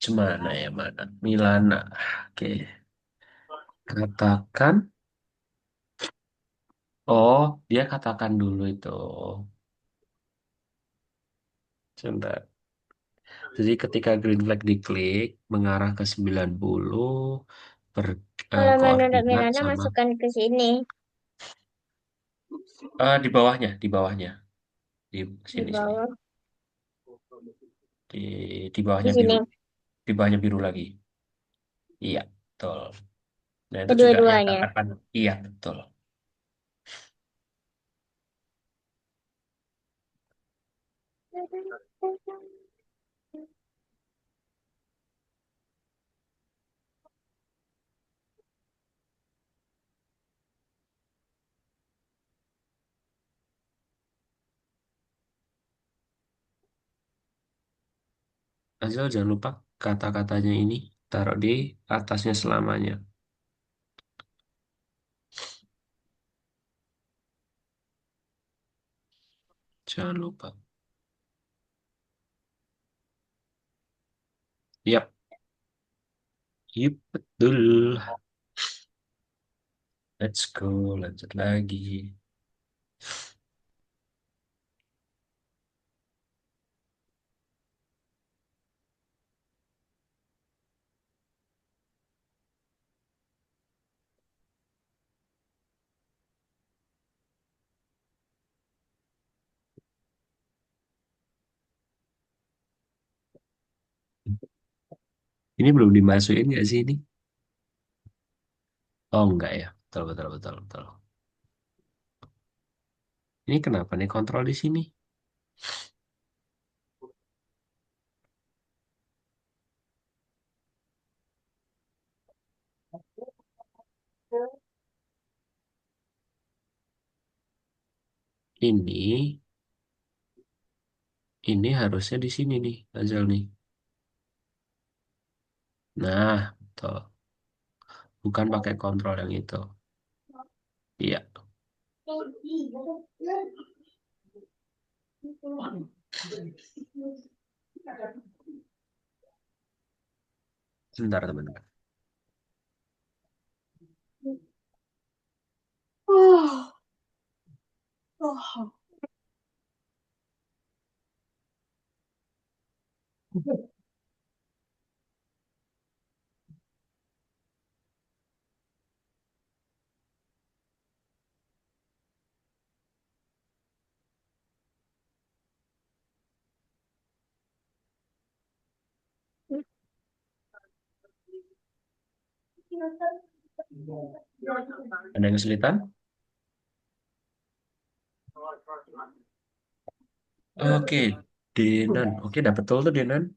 Cemana ya mana? Milana. Oke. Katakan. Oh, dia katakan dulu itu. Sebentar. Jadi ketika green flag diklik, mengarah ke 90, Kalau menurut koordinat Milana sama masukkan ke sini. di bawahnya, di bawahnya. Di Di sini sini. bawah. Di di Di bawahnya biru, sini. di bawahnya biru lagi. Iya. Betul. Nah, itu juga yang Kedua-duanya. katakan iya, betul. Azal jangan lupa kata-katanya ini taruh di atasnya selamanya. Jangan lupa. Yap, yep, betul. Let's go, lanjut lagi. Ini belum dimasukin nggak sih ini? Oh enggak ya, betul betul betul betul. Ini kenapa nih kontrol di sini? Ini ini harusnya di sini nih, Azal nih. Nah, betul. Bukan pakai kontrol yang itu. Iya. Sebentar teman-teman. Oh, oh. Ada yang kesulitan? Oke, Denan. Oke, dapet betul tuh Denan.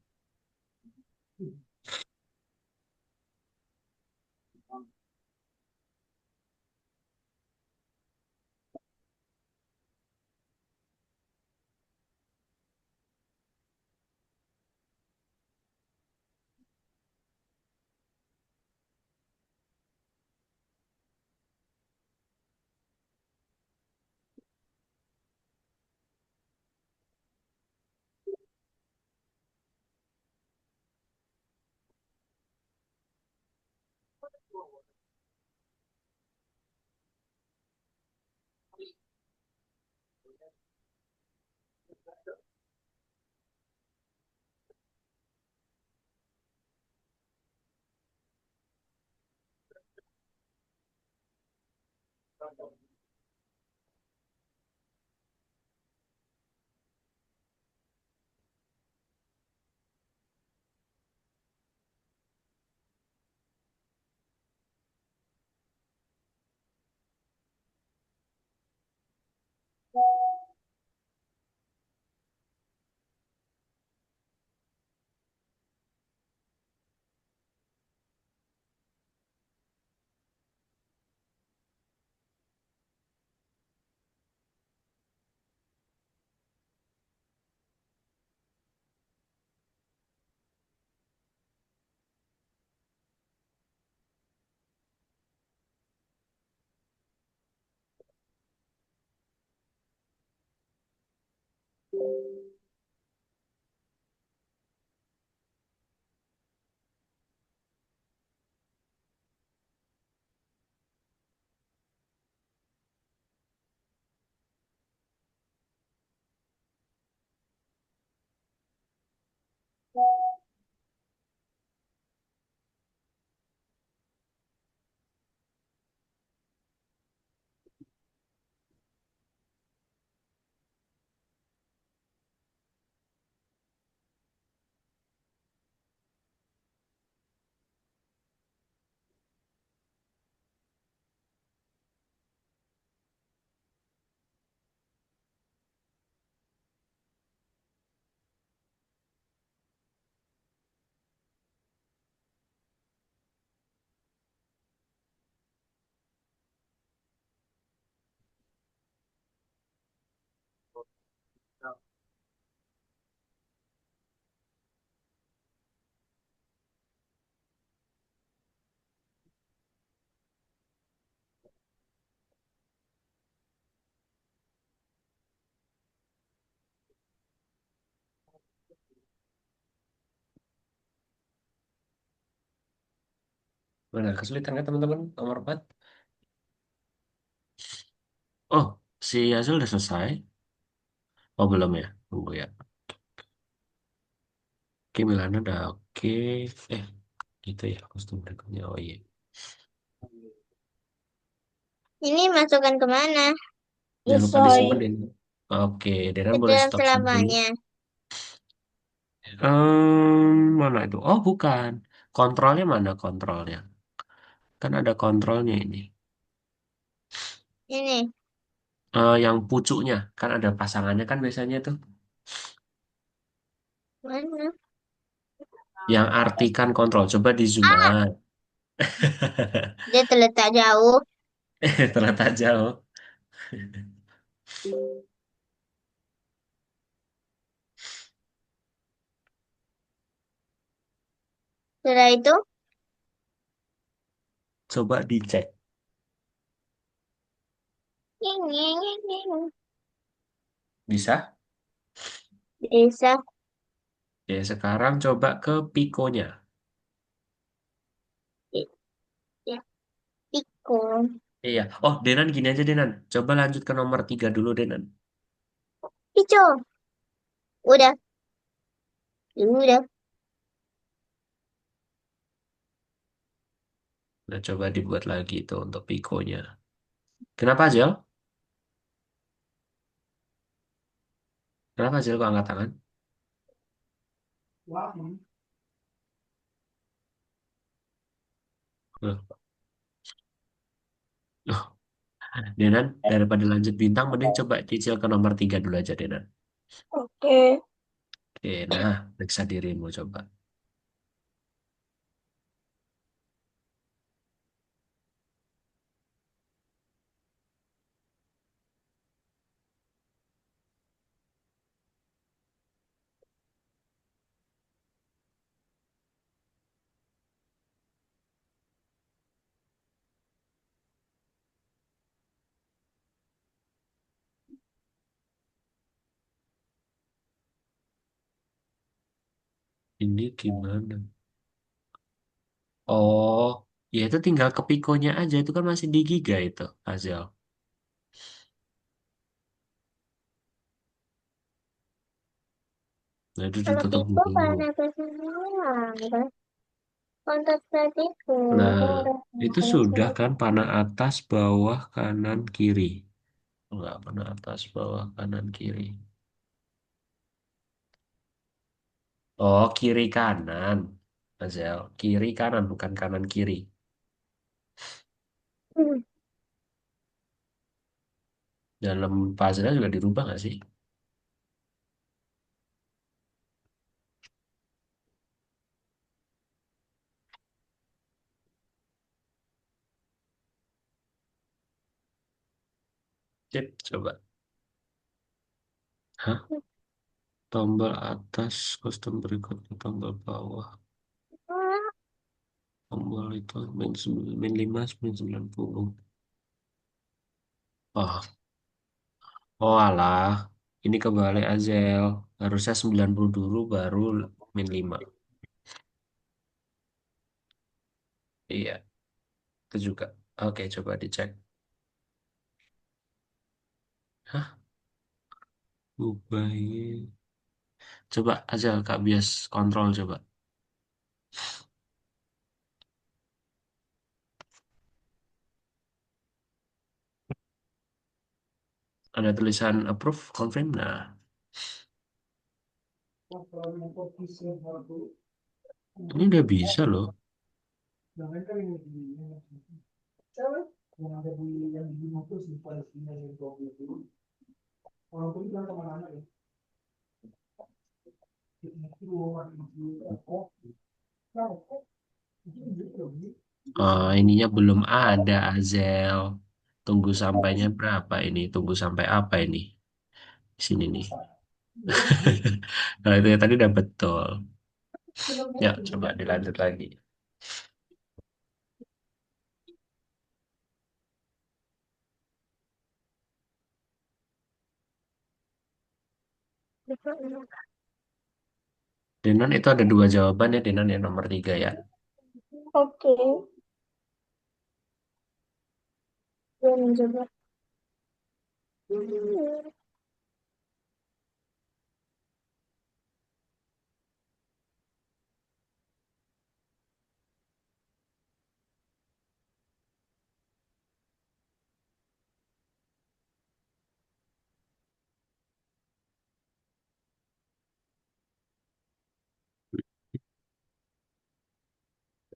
Mana kesulitan kan teman-teman? Nomor 4. Oh, si Azul udah selesai. Oh, belum ya? Tunggu ya. Oke, Milana udah oke. Eh, gitu ya kostum berikutnya. Oh iya. Ini masukkan kemana? Jangan lupa Selesai. disimpan, Den. Oke, Denan Ke boleh dalam stop share dulu. selamanya. Mana itu? Oh, bukan. Kontrolnya mana kontrolnya? Kan ada kontrolnya ini. Ini. Yang pucuknya. Kan ada pasangannya kan biasanya tuh. Mana? Yang artikan kontrol. Coba di zoom Ah, out. dia terletak jauh. Terletak jauh. Setelah itu, Coba dicek. nyeng, nyeng, nyeng, nyeng. Bisa? Bisa. Ya, sekarang coba ke pikonya. Ya, pikul. Iya. Oh, Denan gini aja, Denan. Coba lanjut ke nomor 3 dulu, Denan. Pico. Udah. Udah. Nah, coba dibuat lagi itu untuk pikonya. Kenapa, Jel? Kenapa, Jel, kok angkat tangan? Loh, loh, Denan, daripada lanjut bintang, mending coba cicil ke nomor 3 dulu aja, Denan. Oke. Oke, nah, periksa dirimu coba. Ini gimana? Oh, ya itu tinggal ke pikonya aja. Itu kan masih di giga itu, Azel. Nah, itu Kalau ditutup Pico dulu. karena kesenangan. Kontak tadiku. Nah, itu sudah kan panah atas, bawah, kanan, kiri. Enggak, panah atas, bawah, kanan, kiri. Oh, kiri kanan. Azel, kiri kanan, bukan kanan kiri. Hmm. Dalam puzzle juga dirubah nggak sih? Cip, coba. Hah? Tombol atas, kostum berikutnya, tombol bawah. Tombol itu min 5, min 90. Oh, oh alah. Ini kebalik Azel. Harusnya 90 dulu baru min 5. Iya, itu juga. Oke, coba dicek. Hah? Ubahnya. Coba Azel, Kak Bias kontrol coba. Ada tulisan approve, confirm. Nah, ini udah bisa loh. Ininya belum ada, Azel. Tunggu sampainya berapa ini? Tunggu sampai apa ini? Di sini nih. Nah, itu ya tadi udah betul. Ya, coba dilanjut lagi. Denan itu ada dua jawaban ya, Denan yang nomor 3 ya. Oke. Dia mencoba.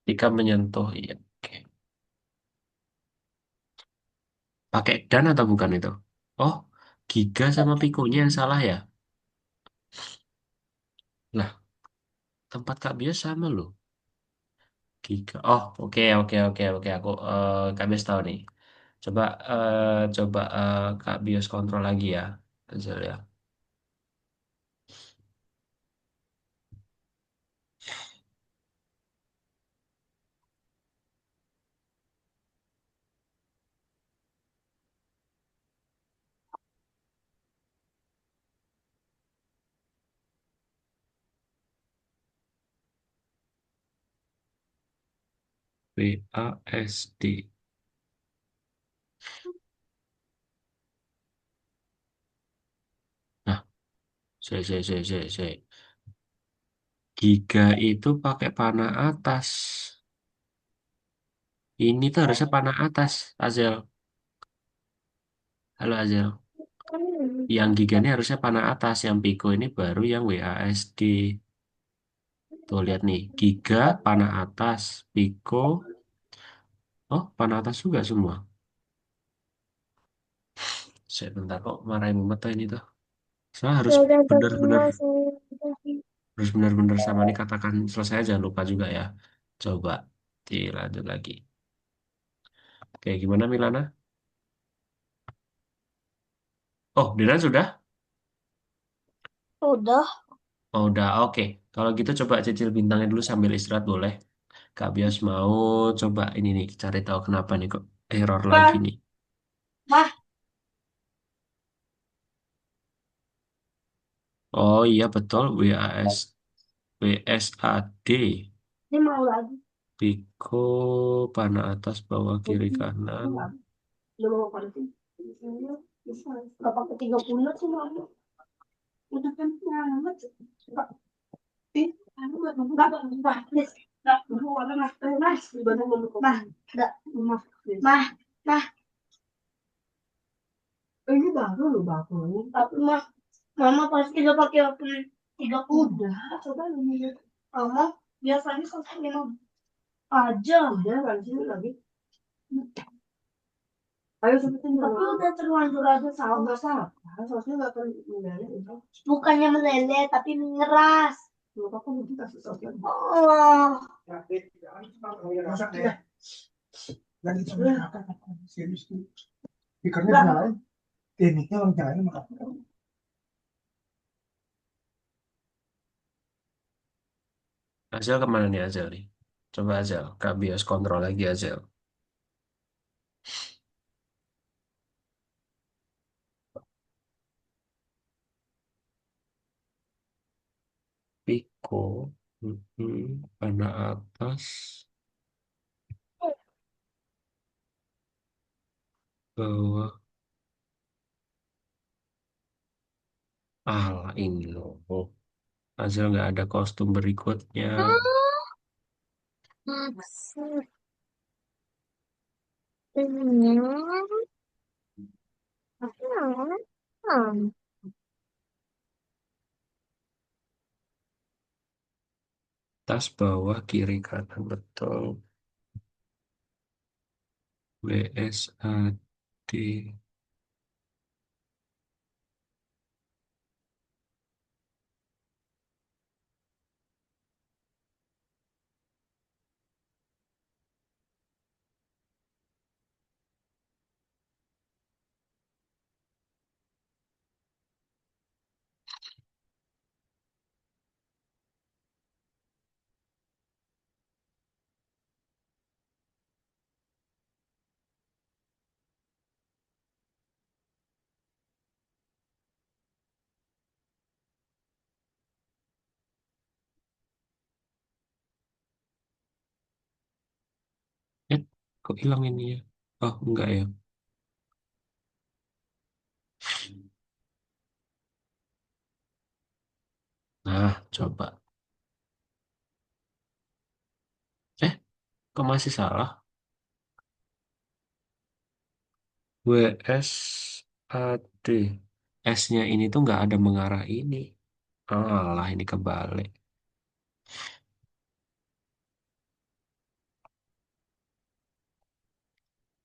Ketika menyentuh, iya. Oke. Pakai dan atau bukan itu? Oh, giga sama pikonya yang salah ya? Lah, tempat Kak Bias sama loh. Giga. Oh, oke, oke, oke, oke. Aku Kak Bias tahu nih. Coba Kak Bias kontrol lagi ya. Hasil ya. BASD. Nah, saya. Giga itu pakai panah atas. Ini tuh harusnya panah atas, Azel. Halo, Azel. Yang giga ini harusnya panah atas, yang Pico ini baru yang WASD. Tuh lihat nih, giga panah atas, Pico, oh panah atas juga semua. Saya bentar kok marahin Mumet tuh ini tuh. Saya harus Sudah benar-benar semua sudah. harus benar-benar sama ini katakan selesai aja lupa juga ya. Coba dilanjut lagi. Oke, gimana Milana? Oh, Dilan sudah? Udah. Oh, udah. Oke. Kalau gitu coba cicil bintangnya dulu sambil istirahat boleh. Kak Bias mau coba ini nih cari tahu kenapa nih kok error lagi Mah, nih. mah, Oh iya betul WSAD. ini mau lagi. Piko panah atas bawah kiri kanan. Udah mau pada sih. Bisa. Gak pakai 30 sih mau. Udah kan nyamet. Enggak. Ih, enggak. Yes. Enggak, dulu warna mas. Mas, dibanding dulu. Mah, enggak. Mah, mah, mah. Ini baru loh baru. Tapi mah, mama pasti gak pakai apa 30. Udah, coba ini. Mama biasanya 105 aja. Udah, lanjut lagi. Ayo sebutin dulu. Tapi udah terlanjur aja sama. Nggak salah. Soalnya nggak akan meleleh itu. Bukannya meleleh, tapi mengeras. Nggak apa-apa, nanti kasih soalnya. Oh. Masak deh. Dan itu serius tuh. Speakernya nyalain. Tekniknya orang nyalain maka. Azel kemana nih Azel nih? Coba Azel. Kak Bias kontrol lagi Azel. Piko. Panah atas bawah. Alah ini loh. Oh, Azel nggak ada kostum berikutnya. Maksudnya. Tas bawah kiri kanan betul. WSAD. Eh, kok hilang ini ya? Oh, enggak ya. Coba. Eh, kok masih salah? WSAD. S-nya ini tuh nggak ada mengarah ini. Alah, ini kebalik.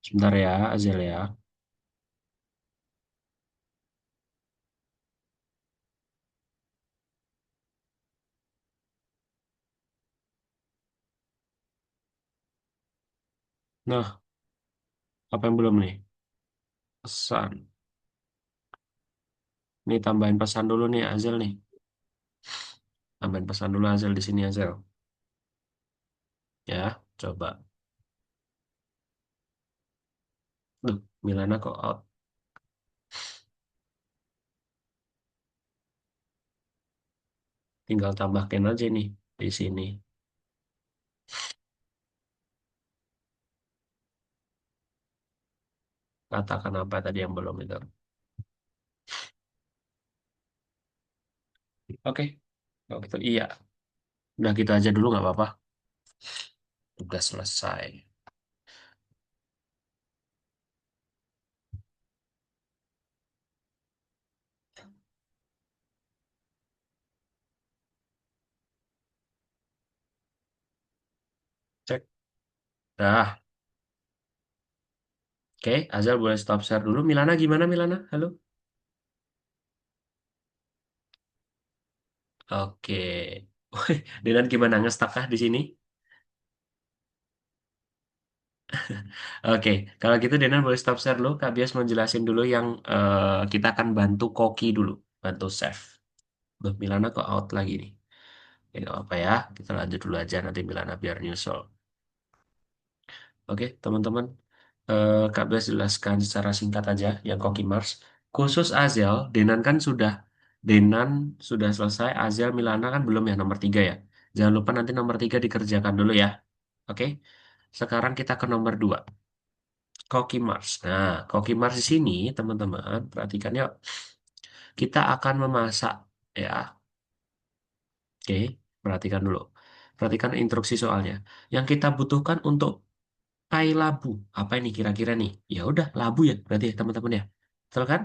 Sebentar ya, Azel ya. Nah, apa yang belum nih? Pesan. Nih tambahin pesan dulu nih, Azel nih. Tambahin pesan dulu Azel di sini, Azel. Ya, coba. Duh, Milana kok out. Tinggal tambahkan aja nih di sini. Katakan apa tadi yang belum itu. Oke, kalau gitu iya. Udah gitu aja dulu nggak apa-apa. Udah selesai. Cek. Dah. Oke, Azal boleh stop share dulu. Milana gimana Milana? Halo? Oke. Dilan gimana ngestak kah di sini? Oke, kalau gitu Denan boleh stop share dulu. Kak Bias mau jelasin dulu yang kita akan bantu Koki dulu, bantu save. Loh, Milana kok out lagi nih. Ya, nggak apa ya, kita lanjut dulu aja nanti Milana biar nyusul. Oke, teman-teman, Kak Bias jelaskan secara singkat aja yang Koki Mars. Khusus Azel, Denan sudah selesai, Azel Milana kan belum ya nomor 3 ya. Jangan lupa nanti nomor 3 dikerjakan dulu ya. Oke, sekarang kita ke nomor 2. Koki Mars. Nah, Koki Mars di sini, teman-teman, perhatikan yuk. Kita akan memasak, ya. Oke, perhatikan dulu. Perhatikan instruksi soalnya. Yang kita butuhkan untuk pai labu. Apa ini kira-kira nih? Ya udah, labu ya, berarti ya, teman-teman ya. Betul kan?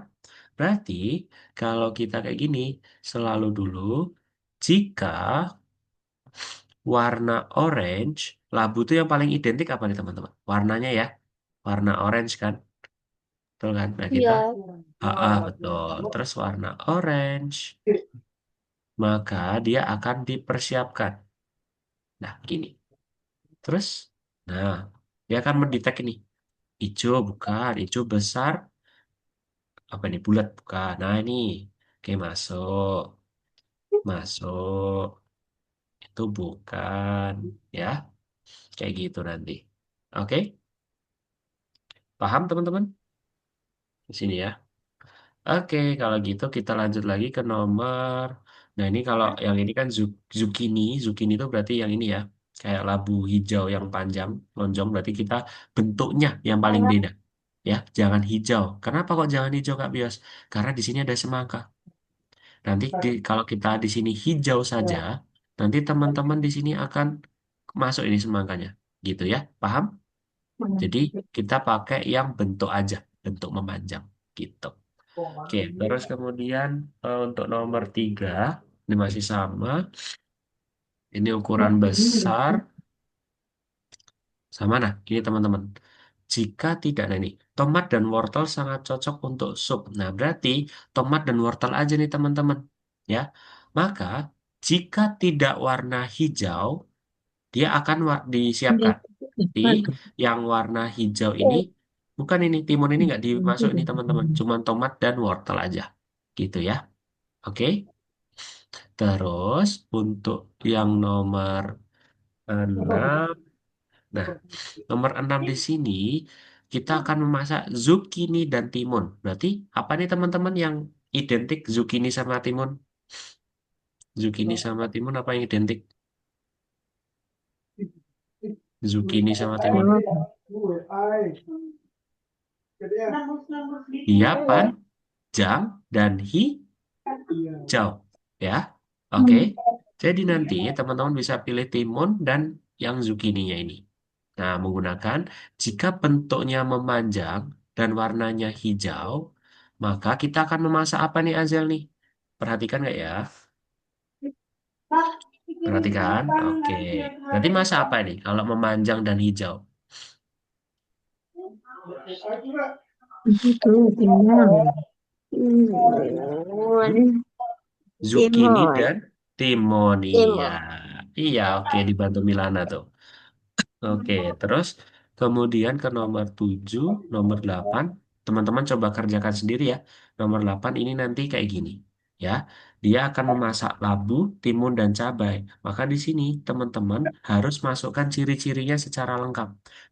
Berarti kalau kita kayak gini, selalu dulu jika warna orange, labu itu yang paling identik apa nih, teman-teman? Warnanya ya. Warna orange kan? Betul kan? Nah, kita Ya. betul. Terus warna orange, maka dia akan dipersiapkan. Nah, gini. Terus, nah, dia akan mendetek ini. Hijau bukan, hijau besar. Apa ini, bulat bukan. Nah, ini. Oke, masuk. Masuk. Itu bukan. Ya, kayak gitu nanti. Oke, paham teman-teman? Di sini ya. Oke, kalau gitu kita lanjut lagi ke nomor. Nah, ini kalau yang ini kan zucchini. Zucchini itu berarti yang ini ya. Kayak labu hijau yang panjang, lonjong. Berarti kita bentuknya yang paling beda. Ya, jangan hijau. Kenapa kok jangan hijau, Kak Bios? Karena di sini ada semangka. Nanti kalau kita di sini hijau saja, nanti teman-teman di sini akan masuk ini semangkanya. Gitu ya, paham? Jadi kita pakai yang bentuk aja, bentuk memanjang. Gitu. Oke, terus kemudian untuk nomor 3, ini masih sama. Ini ukuran besar. Sama nah, ini teman-teman. Jika tidak, nah ini, tomat dan wortel sangat cocok untuk sup. Nah, berarti tomat dan wortel aja nih teman-teman. Ya, maka jika tidak warna hijau, dia akan disiapkan. Di yang warna hijau ini, bukan ini, timun ini nggak dimasuk ini teman-teman. Cuman tomat dan wortel aja. Gitu ya. Oke. Terus untuk yang nomor 6. Nah, nomor 6 di sini kita akan memasak zucchini dan timun. Berarti apa nih teman-teman yang identik zucchini sama timun? Zucchini sama timun apa yang identik? Zucchini sama timun. Iya, panjang dan hijau. Ya, oke. Jadi nanti teman-teman bisa pilih timun dan yang zukininya ini. Nah, menggunakan jika bentuknya memanjang dan warnanya hijau, maka kita akan memasak apa nih Azel nih? Perhatikan nggak ya? Pak, bikinin Perhatikan. kentang Oke. nanti biar Berarti hari masak apa nih kalau memanjang dan hijau? Itu timun. Timun. Zucchini Timun. dan timun. Iya. Timun. Iya, oke dibantu Milana tuh. Oke, terus kemudian ke nomor 7, nomor 8, teman-teman coba kerjakan sendiri ya. Nomor 8 ini nanti kayak gini. Ya, dia akan memasak labu, timun, dan cabai. Maka di sini teman-teman harus masukkan ciri-cirinya secara lengkap.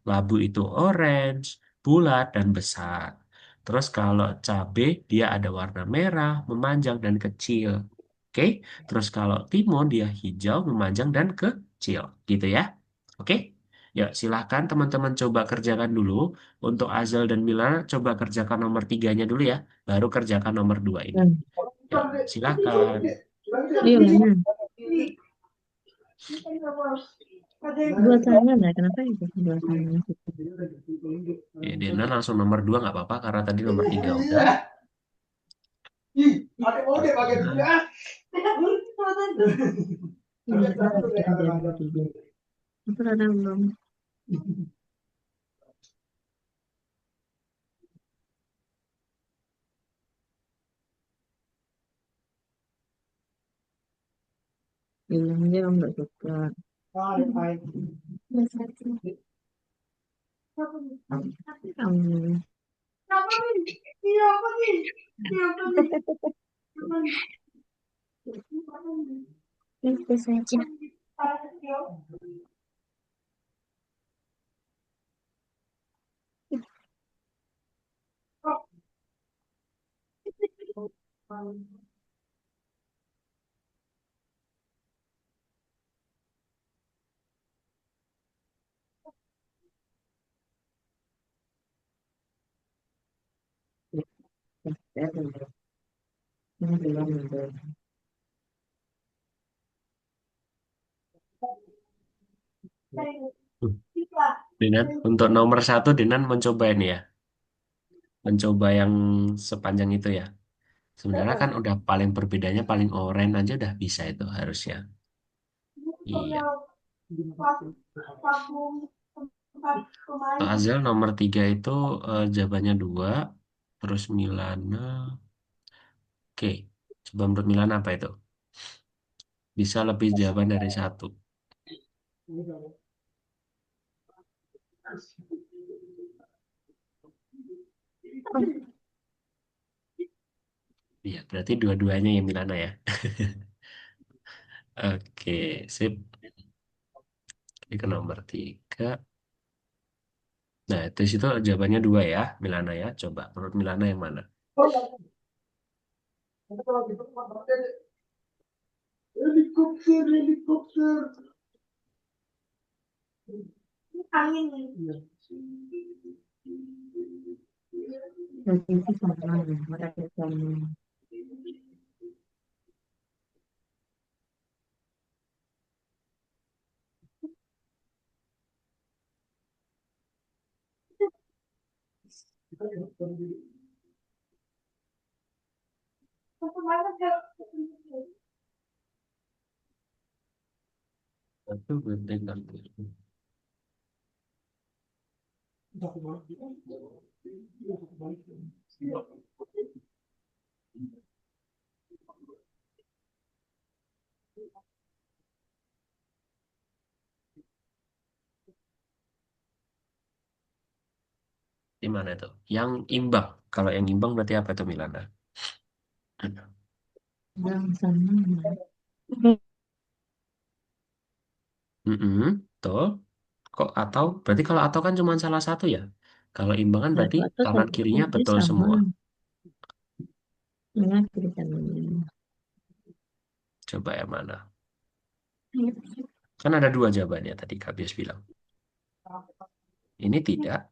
Labu itu orange, bulat, dan besar. Terus kalau cabai, dia ada warna merah, memanjang, dan kecil. Oke, terus kalau timun, dia hijau, memanjang, dan kecil. Gitu ya. Oke? Ya, silahkan teman-teman coba kerjakan dulu. Untuk Azal dan Milana, coba kerjakan nomor tiganya dulu ya. Baru kerjakan nomor dua ini. Hmm. Ya, silahkan. Iya, mana? Dua tangan lah. Kenapa itu dua tangan? Ya, Dena langsung nomor dua nggak apa-apa karena tadi nomor tiga udah. pakai mode pakai dulu Nah, ya. Iya, kenapa kita ada dua tiga? Itu ada belum? Bilang dia nggak suka. Hmm. Siapa nih? Siapa nih? Itu saja. Ini belum ada. Dinan, untuk nomor satu Dinan mencoba ini ya. Mencoba yang sepanjang itu ya. Sebenarnya kan udah paling perbedaannya paling orange aja udah bisa itu harusnya. Iya. Untuk Azel nomor tiga itu jawabannya dua. Terus Milana. Oke. Coba menurut Milana apa itu? Bisa lebih jawaban dari satu. Iya, berarti dua-duanya ya Milana ya. Oke, sip. Ini ke nomor tiga. Nah, itu situ jawabannya dua ya, Milana ya. Coba menurut Milana yang mana? Helikopter, helikopter. Angin. Nanti itu sama. Mereka sama. Satu benteng kartu. Di mana itu? Yang imbang. Kalau yang imbang berarti apa itu Milana? Yang sama. Mm-mm, tuh. Kok atau? Berarti kalau atau kan cuma salah satu ya. Kalau imbang kan berarti Satu atau kanan satu kirinya itu betul sama. semua. Dengan kita. Coba yang mana? Kan ada dua jawabannya tadi Kak Bias bilang. Ini tidak.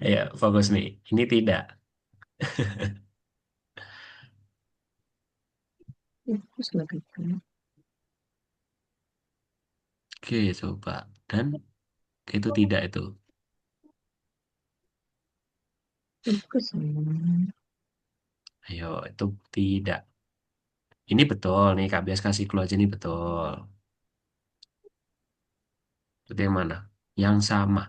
Ya, fokus nih. Ini tidak. Itu lagi kan. Oke, coba. Dan itu tidak itu. Bagus. Ayo, itu tidak. Ini betul nih, Kak Bias kasih clue aja ini betul. Itu yang mana? Yang sama.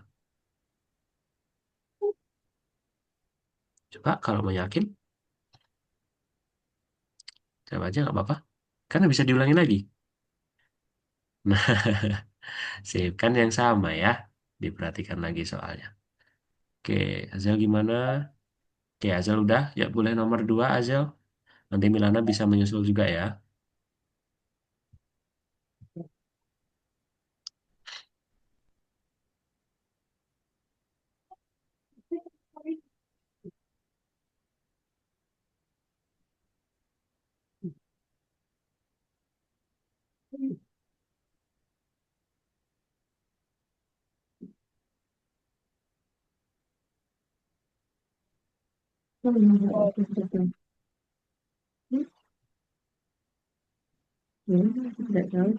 Coba kalau mau yakin, coba aja nggak apa-apa. Karena bisa diulangi lagi. Nah, sip. Kan yang sama ya. Diperhatikan lagi soalnya. Oke, Azel gimana? Oke, Azel udah. Ya, boleh nomor 2, Azel. Nanti Milana bisa menyusul juga ya. Tidak tahu.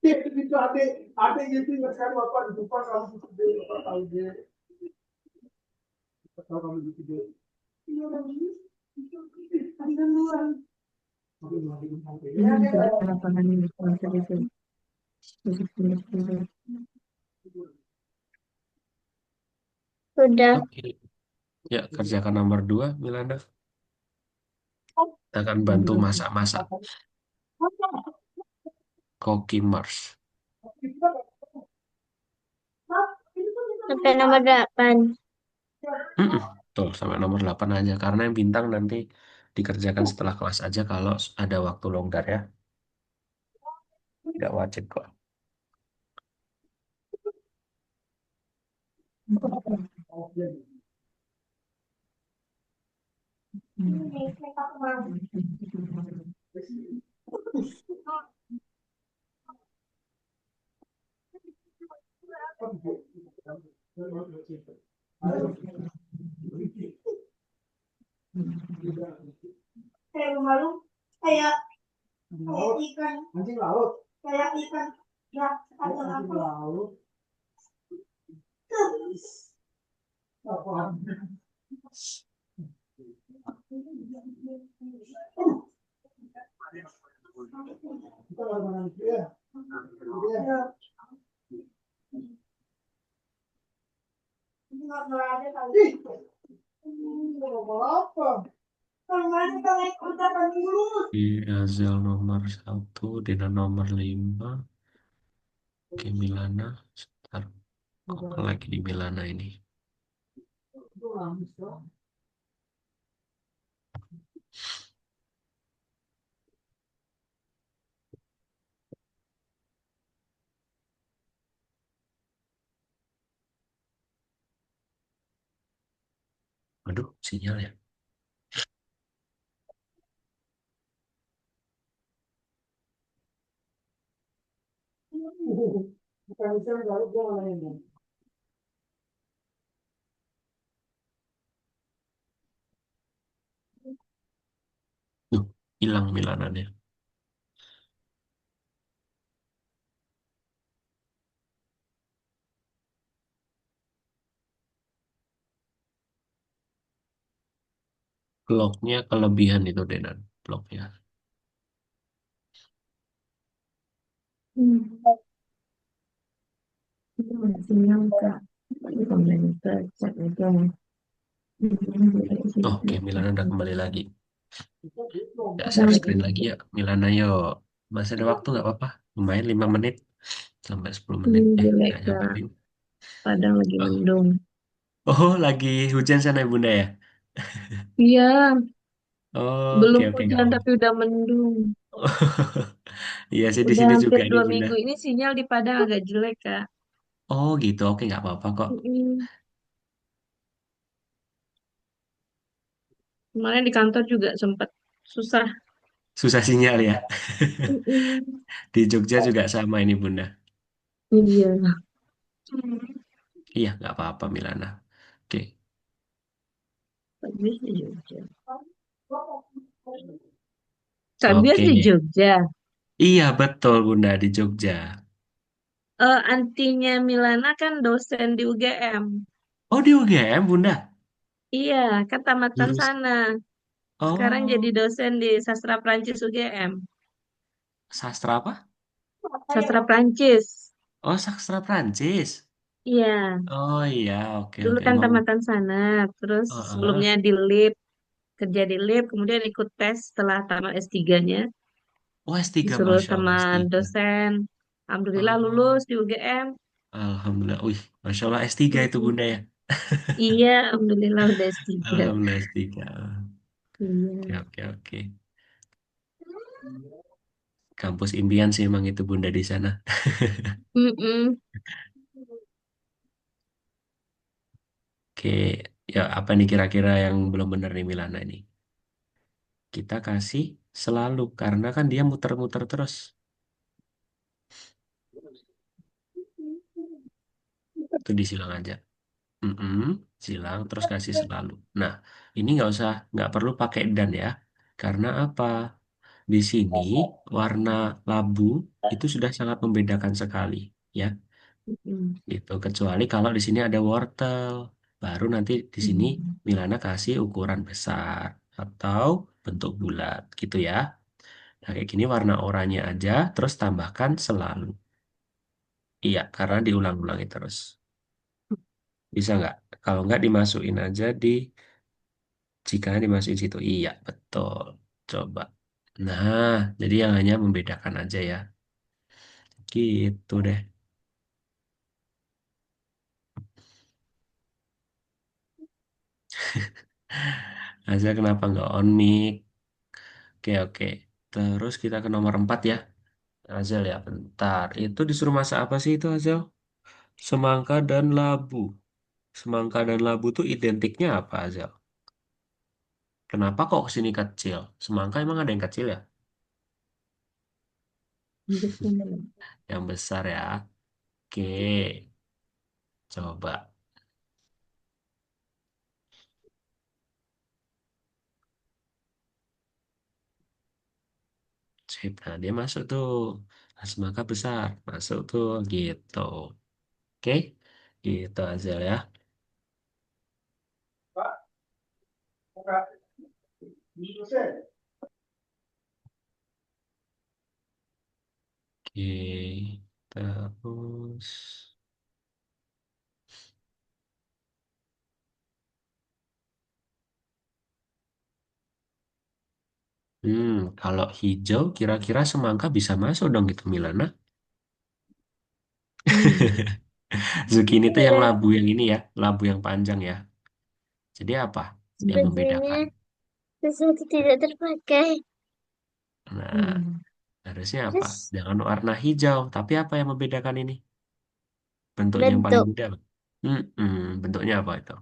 Itu ada gitu nggak sekarang bapak di depan kamu gitu deh bapak tahu dia bapak tahu kamu gitu deh. Iya lagi. Ada luar. Lapangan ini sponsor itu. Sudah. Oke. Ya, kerjakan nomor 2, Milana. Kita akan bantu masak-masak. Cookie Mars. Sampai nomor 8. Mm-mm. Tuh, sampai nomor 8 aja. Karena yang bintang nanti dikerjakan setelah kelas aja kalau ada waktu longgar ya. Tidak wajib kok. Kayak malu kayak ikan anjing laut kayak ikan ya ada apa laut apa kita lalu ya ya nggak ada kali nggak apa kemarin kita naik ucapan dulu Di Azel nomor 1, Dina nomor 5. Oke, Milana. Sebentar. Kok lagi di Milana ini? Aduh, sinyal ya. bukan bisa lalu dia malah Duh, hilang Milananya. Bloknya kelebihan itu, Denan. Bloknya. sinyal kak komentar chat aja Oke, Milana udah kembali lagi. Ya, share screen lagi ya. Milana, yuk. Masih ada waktu nggak apa-apa. Lumayan 5 menit sampai 10 menit. jelek Nggak nyampe. kak Padang lagi Oh, mendung oh, lagi hujan sana ya, Bunda ya? iya Oke, belum oke, nggak hujan tapi apa-apa. udah mendung Iya sih, di udah sini hampir juga ini, dua Bunda. minggu ini sinyal di Padang agak jelek kak. Oh, gitu. Oke, nggak apa-apa kok. Mm-mm. Kemarin di kantor juga sempat susah. Susah sinyal ya. Mm-mm. Di Jogja juga sama ini, Bunda. Iya. Iya, nggak apa-apa, Milana. Oke. Bagus sih Jogja. Kak Bias Oke. di Jogja. Iya, betul Bunda di Jogja. Antinya Milana kan dosen di UGM. Oh, di UGM, Bunda. Iya, kan tamatan Jurus. sana. Sekarang jadi Oh, dosen di Sastra Prancis UGM. sastra apa? Sastra Prancis. Oh, sastra Prancis. Iya, Oh iya, oke dulu oke. kan Emang, tamatan sana. Terus heeh. sebelumnya di LIP, kerja di LIP, kemudian ikut tes setelah tamat S3-nya. Oh, S3, Disuruh Masya sama Allah, S3. dosen. Alhamdulillah Oh, lulus di UGM. Alhamdulillah. Wih, Masya Allah S3 itu Mm-mm. Bunda ya. Iya, Alhamdulillah udah S3. Alhamdulillah S3. Oke, Iya. oke, oke. Kampus impian sih emang itu Bunda di sana. Mm-mm. Oke, ya apa nih kira-kira yang belum benar nih Milana ini? Kita kasih selalu, karena kan dia muter-muter terus. Itu disilang aja. Mm-mm, silang, terus kasih selalu. Nah, ini nggak perlu pakai dan ya. Karena apa? Di sini warna labu itu sudah sangat membedakan sekali, ya. Mm-mm. Gitu. Kecuali kalau di sini ada wortel, baru nanti di sini Mm-mm. Milana kasih ukuran besar atau bentuk bulat, gitu ya. Nah, kayak gini warna oranye aja, terus tambahkan selalu. Iya, karena diulang-ulangi terus. Bisa nggak? Kalau nggak dimasukin aja jika dimasukin situ. Iya, betul. Coba. Nah, jadi yang hanya membedakan aja ya. Gitu deh. Aja kenapa nggak on mic? Oke, oke. Terus kita ke nomor 4 ya. Azel ya, bentar. Itu disuruh masak apa sih itu Azel? Semangka dan labu. Semangka dan labu tuh identiknya apa Azel? Kenapa kok kesini kecil? Semangka emang ada yang kecil ya? Betul. Yang besar ya. Oke, coba. Sip. Nah, dia masuk tuh. Nah, semangka besar. Masuk tuh gitu. Oke, gitu Azel ya. Oke, terus. Kalau hijau kira-kira semangka bisa masuk dong gitu Milana. Hmm. Zucchini itu yang labu yang ini ya, labu yang panjang ya. Jadi apa yang membedakan? Sebenarnya sesuatu tidak terpakai. Nah, Hmm. harusnya apa? Terus Jangan warna hijau, tapi apa yang membedakan ini? Bentuknya yang paling bentuk. mudah. Bentuknya apa itu?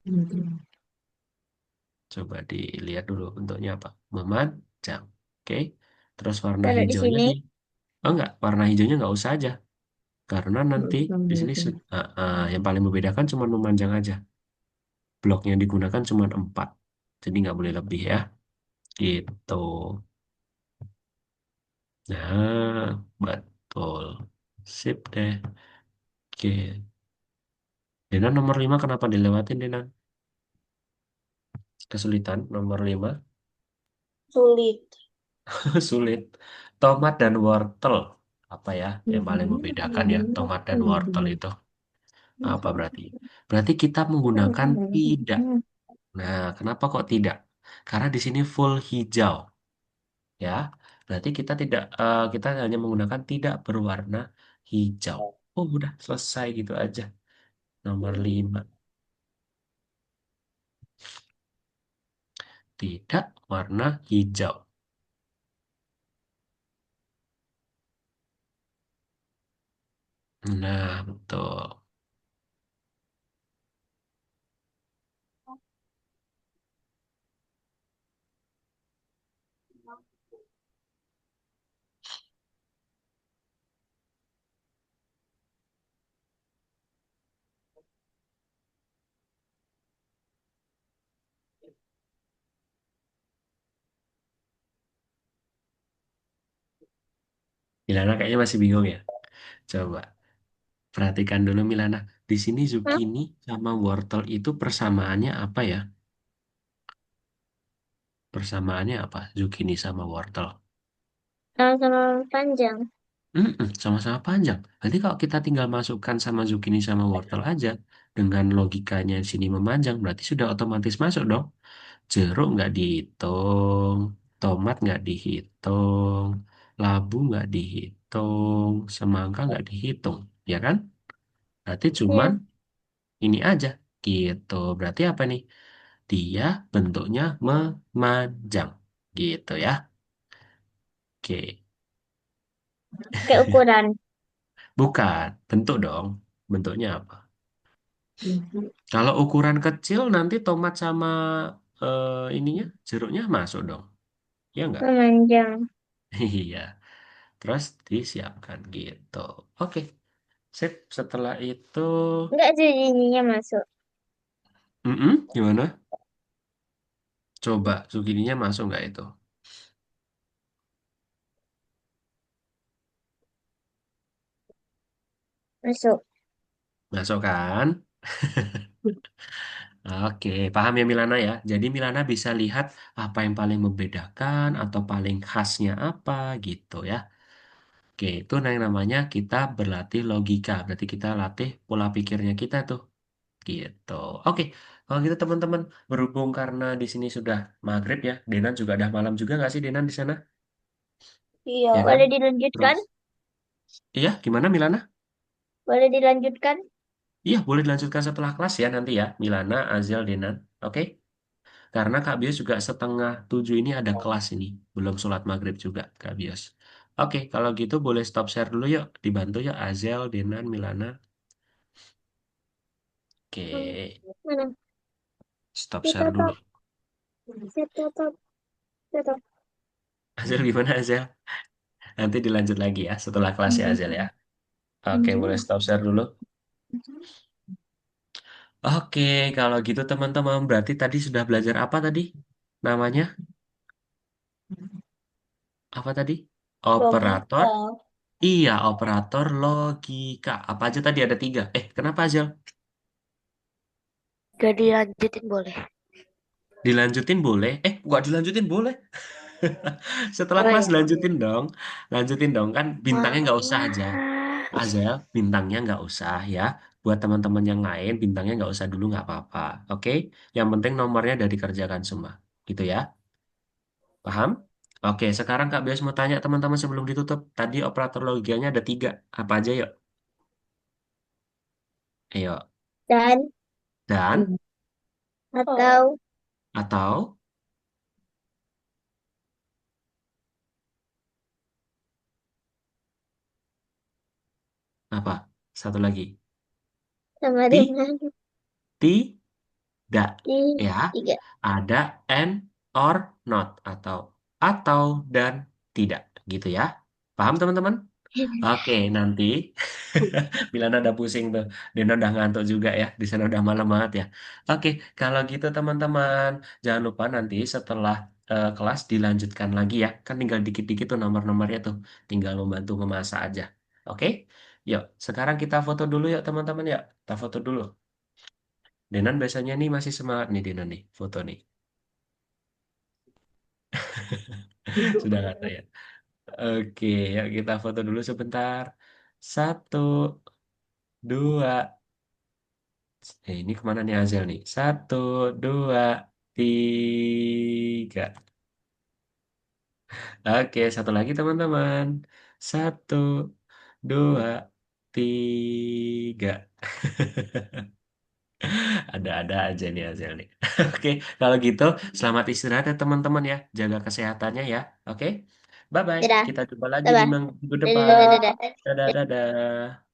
Hmm. Coba dilihat dulu bentuknya apa. Memanjang. Oke. Terus warna Kalau di hijaunya sini, nih. Oh enggak, warna hijaunya enggak usah aja. Karena Nggak nanti usah di sini gitu. yang paling membedakan cuma memanjang aja. Blok yang digunakan cuma 4. Jadi nggak boleh lebih ya. Gitu. Nah, betul. Sip deh. Oke. Denan nomor 5 kenapa dilewatin, Denan? Kesulitan nomor 5. sulit. Sulit. Tomat dan wortel. Apa ya yang paling membedakan ya Hmm. tomat dan wortel itu? Apa berarti? Berarti kita menggunakan tidak. Nah, kenapa kok tidak? Karena di sini full hijau, ya. Berarti kita hanya menggunakan tidak berwarna hijau. Oh, udah selesai gitu aja. Nomor 5. Tidak warna hijau. Nah, betul. Milana kayaknya masih bingung ya. Coba perhatikan dulu Milana. Di sini Hah? zucchini sama wortel itu persamaannya apa ya? Persamaannya apa? Zucchini sama wortel. Sama-sama panjang. Sama-sama panjang. Nanti kalau kita tinggal masukkan sama zucchini sama wortel aja, dengan logikanya di sini memanjang, berarti sudah otomatis masuk dong. Jeruk nggak dihitung, tomat nggak dihitung, labu nggak dihitung, semangka nggak dihitung, ya kan? Berarti cuman Ya. ini aja, gitu. Berarti apa nih? Dia bentuknya memanjang, gitu ya. Oke, Kayak ukuran. bukan bentuk dong. Bentuknya apa? Kalau ukuran kecil nanti tomat sama ininya jeruknya masuk dong, ya nggak? Memanjang. Iya. Terus disiapkan gitu. Oke, sip. Setelah itu, Enggak sih ininya masuk. gimana? Coba zukininya masuk nggak itu? Masuk. Masuk kan? Oke, paham ya Milana ya. Jadi Milana bisa lihat apa yang paling membedakan atau paling khasnya apa gitu ya. Oke, itu yang namanya kita berlatih logika. Berarti kita latih pola pikirnya kita tuh. Gitu. Oke, kalau gitu teman-teman, berhubung karena di sini sudah maghrib ya, Denan juga udah malam juga nggak sih Denan di sana? Ya Iya. kan? Boleh Terus, dilanjutkan? iya gimana Milana? Boleh dilanjutkan? Iya boleh dilanjutkan setelah kelas ya nanti ya, Milana, Azel, Denan. Oke? Karena Kak Bios juga setengah 7 ini ada kelas ini, belum sholat maghrib juga Kak Bios. Oke, kalau gitu boleh stop share dulu yuk, dibantu ya Azel, Denan, Milana. Hmm, Oke, mana? stop share dulu. Ditutup. Ditutup. Tutup. Azel gimana Azel? Nanti dilanjut lagi ya setelah kelas ya Azel ya. Oke, boleh stop share dulu. Oke, kalau gitu teman-teman, berarti tadi sudah belajar apa tadi? Namanya apa tadi? Operator. Logika. Iya, operator logika. Apa aja tadi ada 3? Kenapa aja? Jadi lanjutin boleh. Dilanjutin boleh? Nggak dilanjutin boleh. Setelah Oh kelas ya. lanjutin dong. Lanjutin dong, kan bintangnya nggak usah aja. Maaf. Azel, bintangnya nggak usah ya. Buat teman-teman yang lain, bintangnya nggak usah dulu nggak apa-apa. Oke? Yang penting nomornya udah dikerjakan semua. Gitu ya. Paham? Oke, sekarang Kak Bias mau tanya teman-teman sebelum ditutup. Tadi operator logikanya ada 3. Apa aja yuk? Ayo. Dan Dan, atau atau, apa? Satu lagi. sama Ti, dengan tidak. Ya. tiga. Ada and or not. Atau dan tidak. Gitu ya. Paham teman-teman? Oke, nanti Milana udah pusing tuh. Dena udah ngantuk juga ya. Di sana udah malam banget ya. Oke, kalau gitu teman-teman, jangan lupa nanti setelah kelas dilanjutkan lagi ya. Kan tinggal dikit-dikit tuh nomor-nomornya tuh. Tinggal membantu memasak aja. Oke? Yuk, sekarang kita foto dulu yuk teman-teman ya. Kita foto dulu. Denan biasanya nih masih semangat nih Denan nih, foto nih. Sudah nggak ada ya? Oke, yuk kita foto dulu sebentar. Satu, dua. Ini kemana nih Azel nih? Satu, dua, tiga. Oke, satu lagi teman-teman. Satu, dua, tiga. Ada-ada aja nih Azel nih. Oke, kalau gitu selamat istirahat ya teman-teman ya. Jaga kesehatannya ya. Oke, bye-bye. Dadah. Kita jumpa lagi di Dadah. minggu Dadah. depan. Dadah. Dadah, Dadah. dadah.